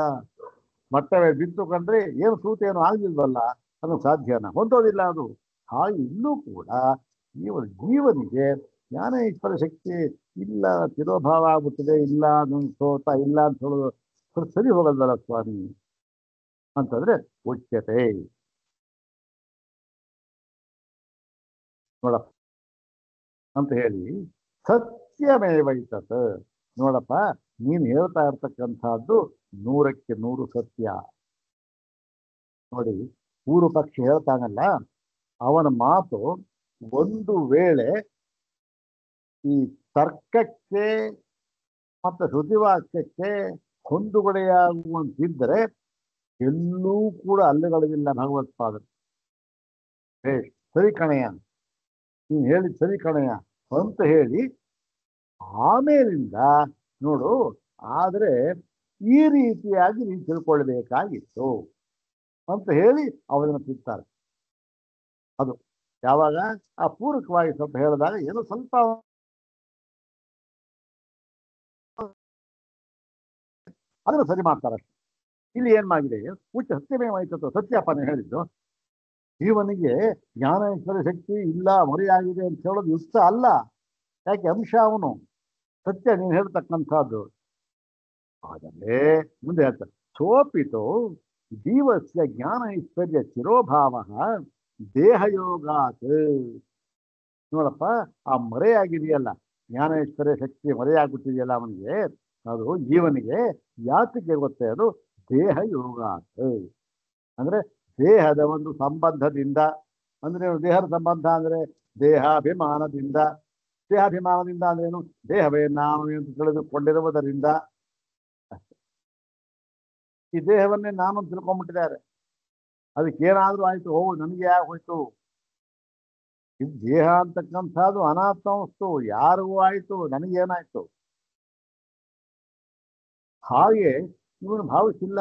ಮಟ್ಟವೇ ಬಿದ್ದು ಕಂಡ್ರೆ ಏನು ಸೂತ ಏನು ಆಗಲಿಲ್ವಲ್ಲ, ಅದು ಸಾಧ್ಯನ? ಹೊಂದೋದಿಲ್ಲ ಅದು. ಹಾಗೆ ಇಲ್ಲೂ ಕೂಡ ಈ ಒಂದು ಜೀವನಿಗೆ ಜ್ಞಾನ ಈಶ್ವರ ಶಕ್ತಿ ಇಲ್ಲ, ತಿರೋಭಾವ ಆಗ್ಬಿಟ್ಟಿದೆ, ಇಲ್ಲ ನನ್ನ ಸೋತ ಇಲ್ಲ ಅಂತ ಹೇಳೋದು ಸರಿ ಹೋಗಲ್ವಲ್ಲ ಸ್ವಾಮಿ ಅಂತಂದ್ರೆ ಉಚ್ಯತೆ. ನೋಡಪ್ಪ ಅಂತ ಹೇಳಿ ಸತ್ಯಮೇವೈತತ್. ನೋಡಪ್ಪ, ನೀನು ಹೇಳ್ತಾ ಇರ್ತಕ್ಕಂಥದ್ದು 100ಕ್ಕೆ 100 ಸತ್ಯ. ನೋಡಿ, ಪೂರ್ವ ಪಕ್ಷಿ ಹೇಳ್ತಾನಲ್ಲ, ಅವನ ಮಾತು ಒಂದು ವೇಳೆ ಈ ತರ್ಕಕ್ಕೆ ಮತ್ತು ಶ್ರುತಿವಾಕ್ಯಕ್ಕೆ ಹೊಂದುಗಡೆಯಾಗುವಂತಿದ್ದರೆ ಎಲ್ಲೂ ಕೂಡ ಅಲ್ಲಗಳಿಲ್ಲ ಭಗವತ್ಪಾದರು. ಸರಿ ಕಣಯ್ಯ, ನೀನು ಹೇಳಿದ ಸರಿ ಕಣಯ್ಯ ಅಂತ ಹೇಳಿ ಆಮೇಲಿಂದ ನೋಡು, ಆದರೆ ಈ ರೀತಿಯಾಗಿ ನೀನು ತಿಳ್ಕೊಳ್ಬೇಕಾಗಿತ್ತು ಅಂತ ಹೇಳಿ ಅವರನ್ನು ತಿಂತಾರೆ. ಅದು ಯಾವಾಗ ಆ ಪೂರಕವಾಗಿ ಸ್ವಲ್ಪ ಹೇಳಿದಾಗ ಏನೋ ಸ್ವಲ್ಪ ಅದನ್ನು ಸರಿ ಮಾಡ್ತಾರಷ್ಟೆ. ಇಲ್ಲಿ ಏನಾಗಿದೆ, ಹುಚ್ಚ ಸತ್ಯಮೇವಾಯ್ತು, ಸತ್ಯಪ್ಪನೇ ಹೇಳಿದ್ದು. ಜೀವನಿಗೆ ಜ್ಞಾನೇಶ್ವರ ಶಕ್ತಿ ಇಲ್ಲ, ಮರೆಯಾಗಿದೆ ಅಂತ ಹೇಳೋದು ಯುಕ್ತ ಅಲ್ಲ. ಯಾಕೆ? ಅಂಶ ಅವನು, ಸತ್ಯ ನೀನು ಹೇಳ್ತಕ್ಕಂಥದ್ದು. ಆದರೆ ಮುಂದೆ ಹೇಳ್ತಾರೆ, ಸೋಪಿತು ಜೀವಸ್ಯ ಜ್ಞಾನ ಐಶ್ವರ್ಯ ಚಿರೋಭಾವ ದೇಹಯೋಗಾತ್. ನೋಡಪ್ಪ, ಆ ಮರೆಯಾಗಿದೆಯಲ್ಲ, ಜ್ಞಾನೇಶ್ವರ್ಯ ಶಕ್ತಿ ಮರೆಯಾಗ್ಬಿಟ್ಟಿದೆಯಲ್ಲ ಅವನಿಗೆ, ಅದು ಜೀವನಿಗೆ ಯಾತಕ್ಕೆ ಗೊತ್ತೇ? ಅದು ದೇಹಯೋಗಾತ್. ಅಂದ್ರೆ ದೇಹದ ಒಂದು ಸಂಬಂಧದಿಂದ. ಅಂದ್ರೆ ದೇಹದ ಸಂಬಂಧ ಅಂದ್ರೆ ದೇಹಾಭಿಮಾನದಿಂದ. ದೇಹಾಭಿಮಾನದಿಂದ ಅಂದ್ರೇನು? ದೇಹವೇ ನಾನು ಎಂದು ತಿಳಿದುಕೊಂಡಿರುವುದರಿಂದ. ಈ ದೇಹವನ್ನೇ ನಾನು ತಿಳ್ಕೊಂಡ್ಬಿಟ್ಟಿದ್ದಾರೆ. ಅದಕ್ಕೇನಾದ್ರೂ ಆಯ್ತು, ನನಗೆ ಯಾಕೆ ಹೋಯ್ತು? ಇದು ದೇಹ ಅಂತಕ್ಕಂಥದ್ದು ಅನಾತ್ಮ ವಸ್ತು, ಯಾರಿಗೂ ಆಯ್ತು, ನನಗೇನಾಯ್ತು? ಹಾಗೆ ಇವನು ಭಾವಿಸಿಲ್ಲ,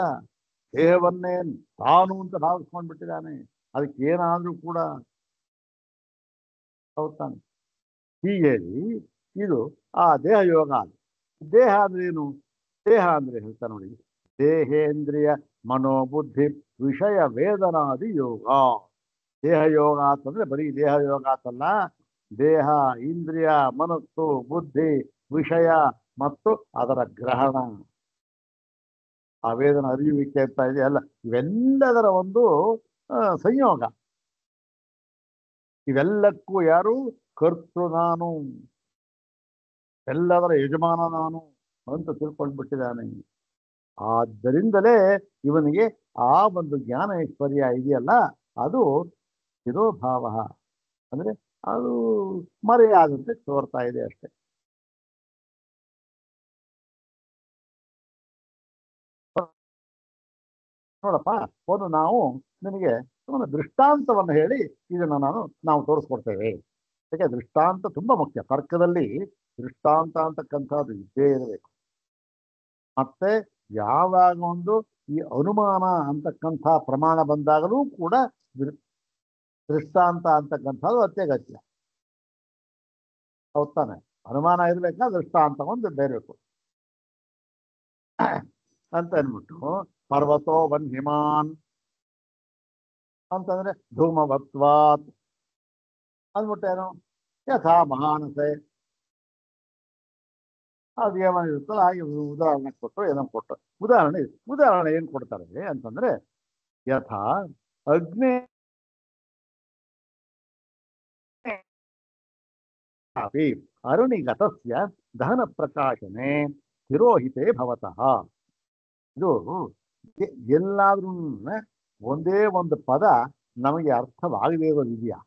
ದೇಹವನ್ನೇ ತಾನು ಅಂತ ಭಾವಿಸ್ಕೊಂಡ್ಬಿಟ್ಟಿದ್ದಾನೆ. ಅದಕ್ಕೇನಾದ್ರೂ ಕೂಡ ಹೌದಾನೆ. ಹೀಗೆ ಹೇಳಿ ಇದು ಆ ದೇಹ ಯೋಗ. ದೇಹ ಅಂದ್ರೆ ಏನು? ದೇಹ ಅಂದ್ರೆ ಹೇಳ್ತಾ ನೋಡಿ, ದೇಹೇಂದ್ರಿಯ ಮನೋಬುದ್ಧಿ ವಿಷಯ ವೇದನಾದಿ ಯೋಗ. ದೇಹ ಯೋಗ ಅಂತಂದ್ರೆ ಬರೀ ದೇಹ ಯೋಗ ಅಂತಲ್ಲ, ದೇಹ, ಇಂದ್ರಿಯ, ಮನಸ್ಸು, ಬುದ್ಧಿ, ವಿಷಯ ಮತ್ತು ಅದರ ಗ್ರಹಣ, ಆ ವೇದನ ಅರಿಯುವಿಕೆ ಅಂತ ಇದೆ ಅಲ್ಲ, ಇವೆಲ್ಲದರ ಒಂದು ಸಂಯೋಗ. ಇವೆಲ್ಲಕ್ಕೂ ಯಾರು? ಕರ್ತೃ ನಾನು, ಎಲ್ಲದರ ಯಜಮಾನ ನಾನು ಅಂತ ತಿಳ್ಕೊಂಡ್ಬಿಟ್ಟಿದ್ದಾನೆ. ಆದ್ದರಿಂದಲೇ ಇವನಿಗೆ ಆ ಒಂದು ಜ್ಞಾನ ಐಶ್ವರ್ಯ ಇದೆಯಲ್ಲ, ಅದು ಶಿರೋಭಾವ ಅಂದ್ರೆ ಅದು ಮರೆಯಾದಂತೆ ತೋರ್ತಾ ಇದೆ ಅಷ್ಟೆ. ನೋಡಪ್ಪ, ಒಂದು ನಾವು ನಿನಗೆ ಒಂದು ದೃಷ್ಟಾಂತವನ್ನು ಹೇಳಿ ಇದನ್ನು ನಾವು ತೋರಿಸ್ಕೊಡ್ತೇವೆ. ಯಾಕೆ ದೃಷ್ಟಾಂತ ತುಂಬಾ ಮುಖ್ಯ. ತರ್ಕದಲ್ಲಿ ದೃಷ್ಟಾಂತ ಅಂತಕ್ಕಂಥದ್ದು ಇದ್ದೇ ಇರಬೇಕು. ಮತ್ತೆ ಯಾವಾಗ ಒಂದು ಈ ಅನುಮಾನ ಅಂತಕ್ಕಂಥ ಪ್ರಮಾಣ ಬಂದಾಗಲೂ ಕೂಡ ದೃಷ್ಟಾಂತ ಅಂತಕ್ಕಂಥದ್ದು ಅತ್ಯಗತ್ಯ. ಹೌದ್ ತಾನೆ? ಅನುಮಾನ ಇರ್ಬೇಕಾ, ದೃಷ್ಟಾಂತ ಒಂದು ಬೇರೆಬೇಕು ಅಂತ ಅಂದ್ಬಿಟ್ಟು, ಪರ್ವತೋ ವನ್ಹಿಮಾನ್ ಅಂತಂದ್ರೆ ಧೂಮವತ್ವಾತ್ ಅಂದ್ಬಿಟ್ಟೇನು, ಯಥಾ ಮಾನಸೆ ಅದು ಏನಿರುತ್ತೋ ಹಾಗೆ ಉದಾಹರಣೆ ಕೊಟ್ಟರು, ಏನೋ ಕೊಟ್ಟರು. ಉದಾಹರಣೆ ಏನ್ ಕೊಡ್ತಾರೆ ಅಂತಂದ್ರೆ, ಯಥಾ ಅಗ್ನಿ ಅರುಣಿಗತಸ್ಯ ದಹನ ಪ್ರಕಾಶನೆ ತಿರೋಹಿತೆ ಭವತಃ. ಇದು ಎಲ್ಲಾದ್ರೂ ಒಂದೇ ಒಂದು ಪದ ನಮಗೆ ಅರ್ಥವಾಗದೇ ಇರೋದಿದೆಯಾ?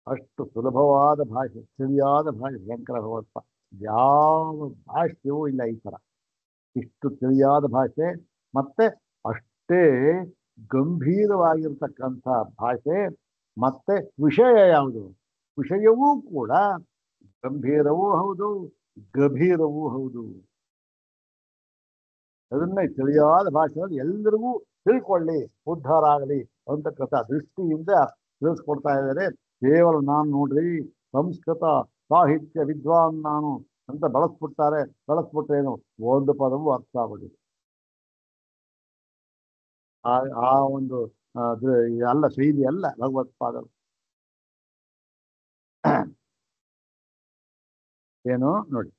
ಅಷ್ಟು ಸುಲಭವಾದ ಭಾಷೆ, ತಿಳಿಯಾದ ಭಾಷೆ ಶಂಕರ ಭಗವತ್ಪ. ಯಾವ ಭಾಷೆಯೂ ಇಲ್ಲ ಈ ಥರ. ಇಷ್ಟು ತಿಳಿಯಾದ ಭಾಷೆ, ಮತ್ತೆ ಅಷ್ಟೇ ಗಂಭೀರವಾಗಿರ್ತಕ್ಕಂಥ ಭಾಷೆ. ಮತ್ತೆ ವಿಷಯ ಯಾವುದು? ವಿಷಯವೂ ಕೂಡ ಗಂಭೀರವೂ ಹೌದು, ಗಭೀರವೂ ಹೌದು. ಅದನ್ನೇ ತಿಳಿಯಾದ ಭಾಷೆಯಲ್ಲಿ ಎಲ್ಲರಿಗೂ ತಿಳ್ಕೊಳ್ಳಿ, ಉದ್ಧಾರ ಆಗಲಿ ಅಂತಕ್ಕಂಥ ದೃಷ್ಟಿಯಿಂದ ತಿಳಿಸ್ಕೊಡ್ತಾ ಇದ್ದಾರೆ. ಕೇವಲ ನಾನು ನೋಡ್ರಿ ಸಂಸ್ಕೃತ ಸಾಹಿತ್ಯ ವಿದ್ವಾನ್ ನಾನು ಅಂತ ಬಳಸ್ಬಿಟ್ರೇನು ಒಂದು ಪದವೂ ಅರ್ಥ ಆಗೋದಿಲ್ಲ. ಆ ಒಂದು ಅಲ್ಲ ಶೈಲಿ ಅಲ್ಲ ಭಗವತ್ಪಾದರು. ಏನು ನೋಡಿ,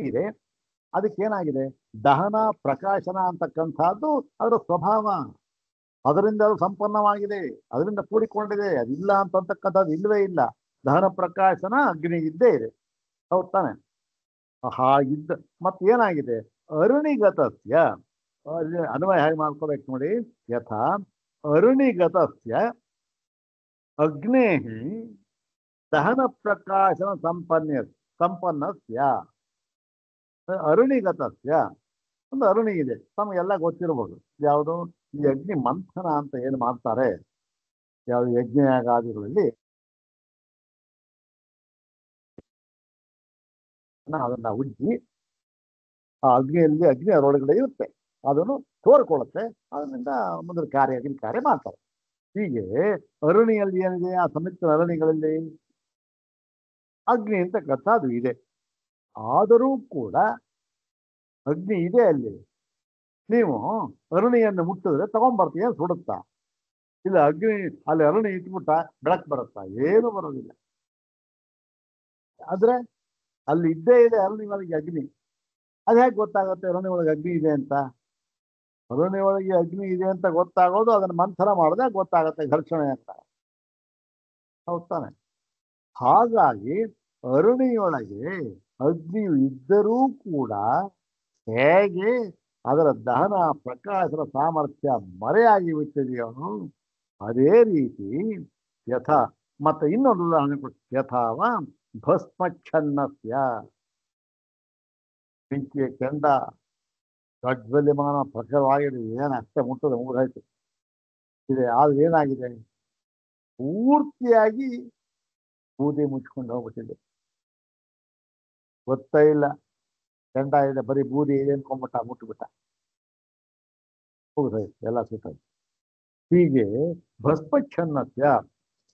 ಇದೆ ಅದಕ್ಕೇನಾಗಿದೆ, ದಹನ ಪ್ರಕಾಶನ ಅಂತಕ್ಕಂಥದ್ದು ಅದರ ಸ್ವಭಾವ. ಅದರಿಂದ ಅದು ಸಂಪನ್ನವಾಗಿದೆ, ಅದರಿಂದ ಕೂಡಿಕೊಂಡಿದೆ. ಅದಿಲ್ಲ ಅಂತಕ್ಕಂಥದ್ದು ಇಲ್ಲವೇ ಇಲ್ಲ. ದಹನ ಪ್ರಕಾಶನ ಅಗ್ನಿ ಇದ್ದೇ ಇದೆ. ಹೌದ್ ತಾನೆ? ಹಾಗಿದ್ದ ಮತ್ತೇನಾಗಿದೆ, ಅರುಣಿಗತಸ್ಯ ಅನ್ವಯ ಹೇಗೆ ಮಾಡ್ಕೋಬೇಕು ನೋಡಿ. ಯಥಾ ಅರುಣಿಗತಸ್ಯ ಅಗ್ನೇ ದಹನ ಪ್ರಕಾಶನ ಸಂಪನ್ನಸ್ಯ. ಅರುಣಿಗತಸ್ಯ ಒಂದು ಅರುಣಿ ಇದೆ, ತಮಗೆಲ್ಲ ಗೊತ್ತಿರಬಹುದು. ಯಾವುದು? ಈ ಅಗ್ನಿ ಮಂಥನ ಅಂತ ಏನು ಮಾಡ್ತಾರೆ, ಯಾವುದು ಯಜ್ಞಯಾಗಾದಿಗಳಲ್ಲಿ ಅದನ್ನ ಉಜ್ಜಿ ಆ ಅಗ್ನಿ ಅದರೊಳಗಡೆ ಇರುತ್ತೆ, ಅದನ್ನು ತೋರ್ಕೊಳ್ಳುತ್ತೆ. ಅದರಿಂದ ಮುಂದೆ ಕಾರ್ಯ ಮಾಡ್ತಾರೆ. ಹೀಗೆ ಅರುಣಿಯಲ್ಲಿ ಏನಿದೆ, ಆ ಸಮಿತ್ರ ಅರಣಿಗಳಲ್ಲಿ ಅಗ್ನಿ ಅಂತಕ್ಕಂಥ ಅದು ಇದೆ. ಆದರೂ ಕೂಡ ಅಗ್ನಿ ಇದೆ ಅಲ್ಲಿ. ನೀವು ಅರುಣಿಯನ್ನು ಮುಟ್ಟಿದ್ರೆ ತಗೊಂಡ್ಬರ್ತೀಯ, ಸುಡುತ್ತಾ? ಇಲ್ಲ ಅಗ್ನಿ ಅಲ್ಲಿ ಅರುಣಿ ಇಟ್ಬಿಟ್ಟ ಬೆಳಕು ಬರುತ್ತಾ? ಏನು ಬರೋದಿಲ್ಲ. ಆದ್ರೆ ಅಲ್ಲಿ ಇದ್ದೇ ಇದೆ ಅರುಣಿ ಒಳಗೆ ಅಗ್ನಿ. ಅದು ಹೇಗೆ ಗೊತ್ತಾಗುತ್ತೆ ಅರುಣಿ ಒಳಗೆ ಅಗ್ನಿ ಇದೆ ಅಂತ? ಅರುಣಿ ಒಳಗೆ ಅಗ್ನಿ ಇದೆ ಅಂತ ಗೊತ್ತಾಗೋದು ಅದನ್ನ ಮಂಥನ ಮಾಡಿದಾಗ ಗೊತ್ತಾಗುತ್ತೆ, ಘರ್ಷಣೆ ಅಂತ. ಹೌದ್ ತಾನೆ? ಹಾಗಾಗಿ ಅರುಣಿಯೊಳಗೆ ಅಗ್ನಿಯು ಇದ್ದರೂ ಕೂಡ ಹೇಗೆ ಅದರ ದಹನ ಪ್ರಕಾಶದ ಸಾಮರ್ಥ್ಯ ಮರೆಯಾಗಿ ಬಿಟ್ಟಿದೆಯೋ, ಅದೇ ರೀತಿ ಯಥಾ ಮತ್ತೆ ಇನ್ನೊಂದು ಉದಾಹರಣೆ ಯಥಾವ ಭಸ್ಮಚ್ಛನ್ನಸ್ಯ. ಬೆಂಕಿಯ ಕೆಂಡ ಪ್ರಜ್ವಲ್ಯಮಾನ ಪ್ರಖರವಾಗಿದೆ, ಏನು ಅಷ್ಟೇ ಮುಟ್ಟದ ಮುಗಿದಾಯ್ತು ಇದೆ. ಆದ್ರೆ ಏನಾಗಿದೆ, ಪೂರ್ತಿಯಾಗಿ ಬೂದಿ ಮುಚ್ಕೊಂಡು ಹೋಗ್ಬಿಟ್ಟಿದೆ. ಗೊತ್ತೇ ಇಲ್ಲ ಕೆಂಡ ಇದೆ, ಬರೀ ಬೂದಿ ಇದೆ ಅನ್ಕೊಂಡ್ಬಿಟ್ಟ, ಮುಟ್ಬಿಟ್ಟ. ಹೋಗ್ತದೆ ಎಲ್ಲ ಸುತ್ತ. ಹೀಗೆ ಭಸ್ಮಚ್ಛನ್ನಸ್ಯ,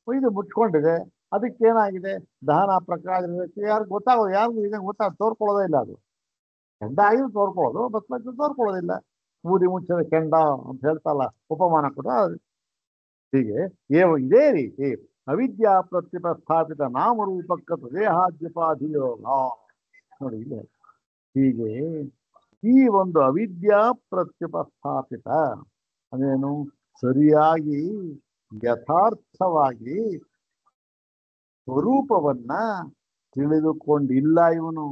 ಇದು ಮುಚ್ಕೊಂಡಿದೆ, ಅದಕ್ಕೇನಾಗಿದೆ ದಹನ ಪ್ರಕಾಶ ಯಾರು ಗೊತ್ತಾಗೋದು, ಯಾರಿಗೂ ಈಗ ತೋರ್ಕೊಳ್ಳೋದೇ ಇಲ್ಲ. ಅದು ಕೆಂಡ ಆಗಿ ತೋರ್ಕೊಳ್ಳೋದು, ಭಸ್ಮಚ್ಛನ್ನ ತೋರ್ಕೊಳ್ಳೋದಿಲ್ಲ. ಬೂದಿ ಮುಚ್ಚದ ಕೆಂಡ ಅಂತ ಹೇಳ್ತಲ್ಲ ಉಪಮಾನ ಕೂಡ. ಹೀಗೆ ಇದೇ ರೀತಿ ಅವಿದ್ಯಾ ಪ್ರತಿಪಸ್ಥಾಪಿತ ನಾಮರೂಪಕ್ಕ ದೇಹಾದ್ಯುಪಾಧಿಯೋಗ. ನೋಡಿ ಇಲ್ಲ, ಹೀಗೆ ಈ ಒಂದು ಅವಿದ್ಯಾ ಪ್ರತ್ಯುಪಸ್ಥಾಪಿತ ಅದೇನು ಸರಿಯಾಗಿ ಯಥಾರ್ಥವಾಗಿ ಸ್ವರೂಪವನ್ನ ತಿಳಿದುಕೊಂಡಿಲ್ಲ ಇವನು.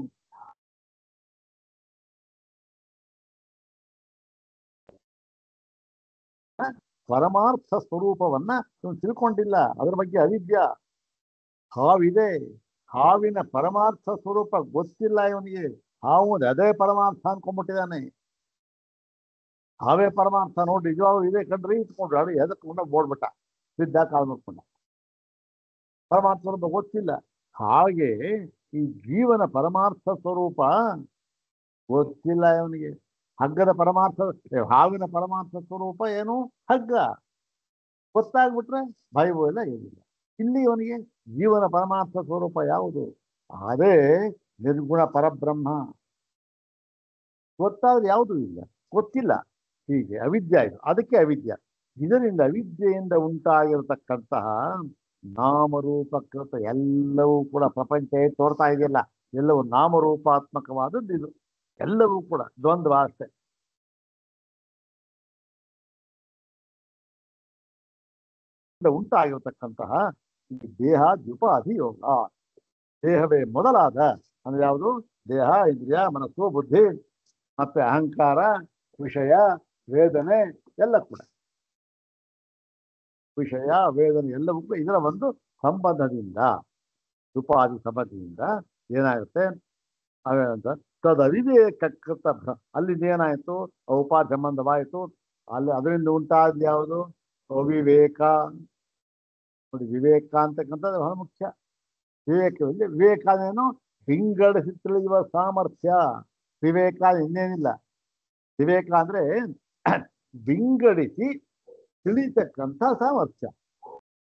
ಪರಮಾರ್ಥ ಸ್ವರೂಪವನ್ನ ಇವನು ತಿಳ್ಕೊಂಡಿಲ್ಲ. ಅದ್ರ ಬಗ್ಗೆ ಅವಿದ್ಯಾ. ಹಾವಿದೆ, ಹಾವಿನ ಪರಮಾರ್ಥ ಸ್ವರೂಪ ಗೊತ್ತಿಲ್ಲ ಇವನಿಗೆ. ಹಾವು ಅದೇ ಪರಮಾರ್ಥ ಅನ್ಕೊಂಡ್ಬಿಟ್ಟಿದ್ದಾನೆ. ಹಾವೇ ಪರಮಾರ್ಥ ನೋಡಿ ನಿಜವಾಗ್ಲೂ ಇದೆ ಕಣ್ರಿ ಇಟ್ಕೊಂಡ್ರು, ಅದು ಎದಕ್ಕೊಂಡ ಬೋಡ್ಬಿಟ್ಟ, ಸಿದ್ಧ ಕಾಲ್ ನೋಡ್ಕೊಂಡ. ಪರಮಾರ್ಥ ಸ್ವರೂಪ ಗೊತ್ತಿಲ್ಲ. ಹಾಗೆ ಈ ಜೀವನ ಪರಮಾರ್ಥ ಸ್ವರೂಪ ಗೊತ್ತಿಲ್ಲ ಇವನಿಗೆ. ಹಗ್ಗದ ಪರಮಾರ್ಥ, ಹಾವಿನ ಪರಮಾರ್ಥ ಸ್ವರೂಪ ಏನು ಹಗ್ಗ, ಗೊತ್ತಾಗ್ಬಿಟ್ರೆ ಭಯವೂ ಇಲ್ಲ ಏನಿಲ್ಲ. ಇಲ್ಲಿ ಇವನಿಗೆ ಜೀವನ ಪರಮಾರ್ಥ ಸ್ವರೂಪ ಯಾವುದು? ಅದೇ ನಿರ್ಗುಣ ಪರಬ್ರಹ್ಮ. ಗೊತ್ತಾದ್ರೆ ಯಾವುದೂ ಇಲ್ಲ, ಗೊತ್ತಿಲ್ಲ. ಹೀಗೆ ಅವಿದ್ಯೆ ಇದು, ಅದಕ್ಕೆ ಅವಿದ್ಯೆ. ಇದರಿಂದ ಅವಿದ್ಯೆಯಿಂದ ಉಂಟಾಗಿರತಕ್ಕಂತಹ ನಾಮರೂಪಕೃತ ಎಲ್ಲವೂ ಕೂಡ ಪ್ರಪಂಚ ತೋರ್ತಾ ಇದೆಯಲ್ಲ, ಎಲ್ಲವೂ ನಾಮರೂಪಾತ್ಮಕವಾದದ್ದು. ಇದು ಎಲ್ಲವೂ ಕೂಡ ದ್ವಂದ್ವ ಅಷ್ಟೆ. ಉಂಟಾಗಿರತಕ್ಕಂತಹ ಈ ದೇಹ ದ್ಯುಪಾಧಿ ಯೋಗ, ದೇಹವೇ ಮೊದಲಾದ ಅಂದ್ರೆ ಯಾವುದು? ದೇಹ, ಇಂದ್ರಿಯ, ಮನಸ್ಸು, ಬುದ್ಧಿ ಮತ್ತೆ ಅಹಂಕಾರ, ವಿಷಯ, ವೇದನೆ ಎಲ್ಲ ಕೂಡ, ವಿಷಯ ವೇದನೆ ಎಲ್ಲವೂ ಕೂಡ ಇದರ ಒಂದು ಸಂಬಂಧದಿಂದ, ಉಪಾಧಿ ಸಂಬಂಧದಿಂದ ಏನಾಗುತ್ತೆ ತದವಿವೇಕೃತ. ಅಲ್ಲಿಂದ ಏನಾಯ್ತು? ಉಪಾಧಿ ಸಂಬಂಧವಾಯಿತು. ಅಲ್ಲಿ ಅದರಿಂದ ಉಂಟಾದ ಯಾವುದು? ಅವಿವೇಕ. ನೋಡಿ, ವಿವೇಕ ಅಂತಕ್ಕಂಥದ್ದು ಬಹಳ ಮುಖ್ಯ. ವಿವೇಕದಲ್ಲಿ ವಿವೇಕ ಏನು? ವಿಂಗಡಿಸಿ ತಿಳಿಯುವ ಸಾಮರ್ಥ್ಯ. ವಿವೇಕ ಇನ್ನೇನಿಲ್ಲ. ವಿವೇಕ ಅಂದ್ರೆ ವಿಂಗಡಿಸಿ ತಿಳಿತಕ್ಕಂಥ ಸಾಮರ್ಥ್ಯ.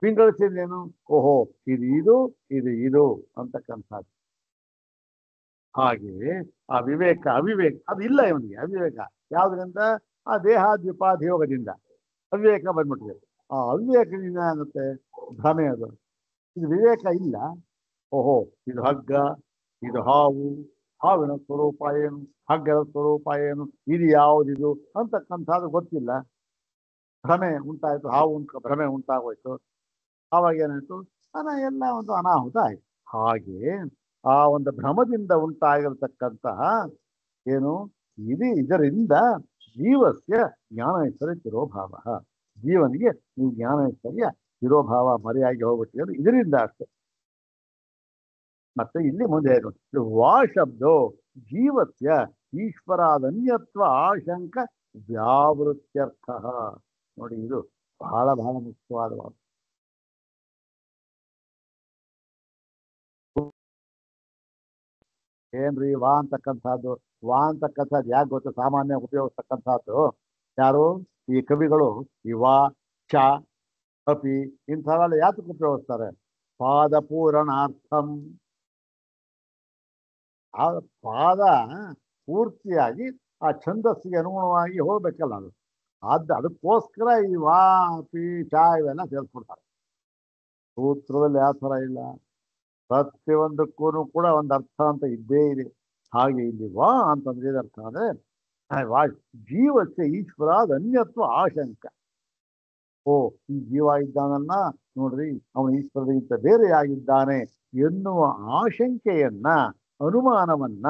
ವಿಂಗಡಿಸಿದೇನು? ಓಹೋ, ಇದು ಇದು ಇದು ಇದು ಅಂತಕ್ಕಂಥದ್ದು. ಹಾಗೆ ಆ ವಿವೇಕ ಅವಿವೇಕ ಅದು ಇಲ್ಲ ಇವನಿಗೆ. ಅವಿವೇಕ ಯಾವುದರಿಂದ? ಆ ದೇಹಾದ್ಯುಪಾಧಿ ಯೋಗದಿಂದ ಅವಿವೇಕ ಬಂದ್ಬಿಟ್ಟಿದೆ. ಆ ಅವಿವೇಕದಿಂದ ಆಗುತ್ತೆ ಭ್ರಮೆ. ಅದು ಇದು ವಿವೇಕ ಇಲ್ಲ. ಓಹೋ, ಇದು ಹಗ್ಗ, ಇದು ಹಾವು, ಹಾವಿನ ಸ್ವರೂಪ ಏನು, ಹಗ್ಗದ ಸ್ವರೂಪ ಏನು, ಇದು ಯಾವುದಿದು ಅಂತಕ್ಕಂಥದ್ದು ಗೊತ್ತಿಲ್ಲ. ಭ್ರಮೆ ಉಂಟಾಯಿತು, ಹಾವು ಭ್ರಮೆ ಉಂಟಾಗೋಯ್ತು. ಆವಾಗ ಏನಾಯ್ತು? ಎಲ್ಲ ಒಂದು ಅನಾಹುತ ಆಯ್ತು. ಹಾಗೆ ಆ ಒಂದು ಭ್ರಮದಿಂದ ಉಂಟಾಗಿರತಕ್ಕಂತಹ ಏನು ಇದರಿಂದ ಜೀವಸ್ಯ ಜ್ಞಾನೈಶ್ವರ್ಯ ತಿರೋಭಾವ. ಜೀವನಿಗೆ ಈ ಜ್ಞಾನೈಶ್ವರ್ಯ ತಿರೋಭಾವ ಮರೆಯಾಗಿ ಹೋಗ್ಬಿಟ್ಟಿರೋದು ಇದರಿಂದ ಅಷ್ಟೆ. ಮತ್ತೆ ಇಲ್ಲಿ ಮುಂದೆ ವಾ ಶಬ್ದೋ ಜೀವಸ್ಯ ಈಶ್ವರಾದನ್ಯತ್ವ ಆಶಂಕ ವ್ಯಾವೃತ್ಯರ್ಥ. ನೋಡಿ, ಇದು ಬಹಳ ಬಹಳ ಮುಖ್ಯವಾದ ವಾದ. ಏನ್ರಿ ವಾ ಅಂತಕ್ಕಂಥದ್ದು? ವಾ ಅಂತಕ್ಕಂಥದ್ದು ಯಾಕೆ ಗೊತ್ತು? ಸಾಮಾನ್ಯ ಉಪಯೋಗಿಸ್ತಕ್ಕಂಥದ್ದು ಯಾರು? ಈ ಕವಿಗಳು ಈ ವಾ, ಚ, ಅಪಿ ಇಂಥವೆಲ್ಲ ಯಾತಕ್ಕೆ ಉಪಯೋಗಿಸ್ತಾರೆ? ಪಾದ ಪೂರಣಾರ್ಥಂ. ಆ ಪಾದ ಪೂರ್ತಿಯಾಗಿ ಆ ಛಂದಸ್ಸಿಗೆ ಅನುಗುಣವಾಗಿ ಹೋಗ್ಬೇಕಲ್ಲ ಅದು. ಅದಕ್ಕೋಸ್ಕರ ಈ ವಾ, ಪಿ, ಚ ಇವೆಲ್ಲ ಸೇರಿಸ್ಕೊಡ್ತಾರೆ. ಸೂತ್ರದಲ್ಲಿ ಯಾವ ಥರ ಇಲ್ಲ. ಪ್ರತಿಯೊಂದಕ್ಕೂ ಕೂಡ ಒಂದು ಅರ್ಥ ಅಂತ ಇದ್ದೇ ಇದೆ. ಹಾಗೆ ಇಲ್ಲಿ ವಾ ಅಂತಂದ್ರೆ ಇದರ್ಥ ಅಂದ್ರೆ ವಾ ಜೀವಕ್ಕೆ ಈಶ್ವರಾದ ಅನ್ಯತ್ವ ಆಶಂಕ. ಓ, ಈ ಜೀವ ಇದ್ದಾನಲ್ಲ ನೋಡ್ರಿ, ಅವನು ಈಶ್ವರದಿಂದ ಬೇರೆಯಾಗಿದ್ದಾನೆ ಎನ್ನುವ ಆಶಂಕೆಯನ್ನ, ಅನುಮಾನವನ್ನ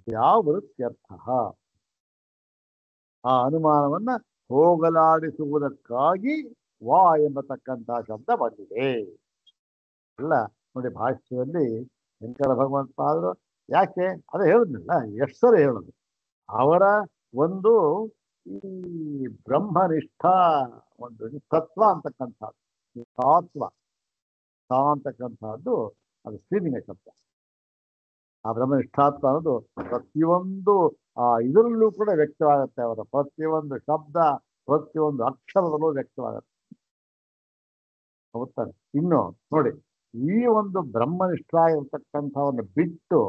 ವ್ಯಾವೃತ್ಯರ್ಥ. ಆ ಅನುಮಾನವನ್ನ ಹೋಗಲಾಡಿಸುವುದಕ್ಕಾಗಿ ವಾ ಎಂಬತಕ್ಕಂತಹ ಶಬ್ದ ಬಂದಿದೆ. ಅಲ್ಲ ನೋಡಿ, ಭಾಷ್ಯದಲ್ಲಿ ಶಂಕರ ಭಗವಂತಪಾದರು ಯಾಕೆ ಅದೇ ಹೇಳಿದ್ನಲ್ಲ, ಎಷ್ಟು ಸರಿ ಹೇಳೋದು ಅವರ ಒಂದು ಈ ಬ್ರಹ್ಮನಿಷ್ಠ ಒಂದು ತತ್ವ ಅಂತಕ್ಕಂಥದ್ದು, ತಾತ್ವ ಅಂತಕ್ಕಂಥದ್ದು ಅದು ಸ್ತ್ರೀಲಿಂಗ ಶಬ್ದ. ಆ ಬ್ರಹ್ಮನಿಷ್ಠಾತ್ವ ಅನ್ನೋದು ಪ್ರತಿಯೊಂದು ಇದರಲ್ಲೂ ಕೂಡ ವ್ಯಕ್ತವಾಗುತ್ತೆ. ಅವರ ಪ್ರತಿಯೊಂದು ಶಬ್ದ ಪ್ರತಿಯೊಂದು ಅಕ್ಷರದಲ್ಲೂ ವ್ಯಕ್ತವಾಗುತ್ತೆ. ಹೌದಾನೆ? ಇನ್ನು ನೋಡಿ, ಈ ಒಂದು ಬ್ರಹ್ಮನಿಷ್ಠ ಇರತಕ್ಕಂಥವನ್ನು ಬಿಟ್ಟು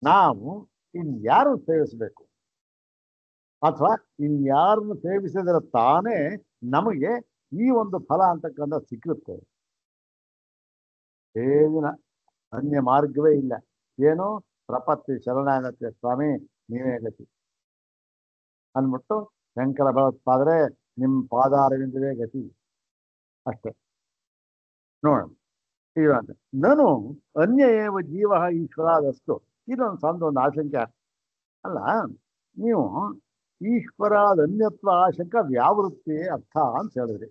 ನಾವು ಇನ್ಯಾರು ಸೇವಿಸಬೇಕು, ಅಥವಾ ಇನ್ಯಾರನ್ನು ಸೇವಿಸಿದರೆ ತಾನೇ ನಮಗೆ ಈ ಒಂದು ಫಲ ಅಂತಕ್ಕಂಥ ಸಿಕ್ಕುತ್ತೆ. ಏನಿನ ಅನ್ಯ ಮಾರ್ಗವೇ ಇಲ್ಲ. ಏನು? ಪ್ರಪತ್ತಿ ಶರಣಾಗತಿ ಸ್ವಾಮಿ, ನೀವೇ ಗತಿ ಅಂದ್ಬಿಟ್ಟು ಶಂಕರ ಭಗವತ್ಪಾದರೆ ನಿಮ್ಮ ಪಾದಾರವಿಂದವೇ ಗತಿ. ಅಷ್ಟೇ ನೋಡೋಣ. ಈಗ ನಾನು ಅನ್ಯ ಏವ ಜೀವ ಈಶ್ವರಾದಷ್ಟು, ಇದೊಂದು ಸಣ್ಣ ಒಂದು ಆಶಂಕೆ. ಅಲ್ಲ, ನೀವು ಈಶ್ವರಾದ ಅನ್ಯತ್ವ ಆಶಂಕ ವ್ಯಾವೃತ್ತಿ ಅರ್ಥ ಅಂತ ಹೇಳಿದ್ರಿ.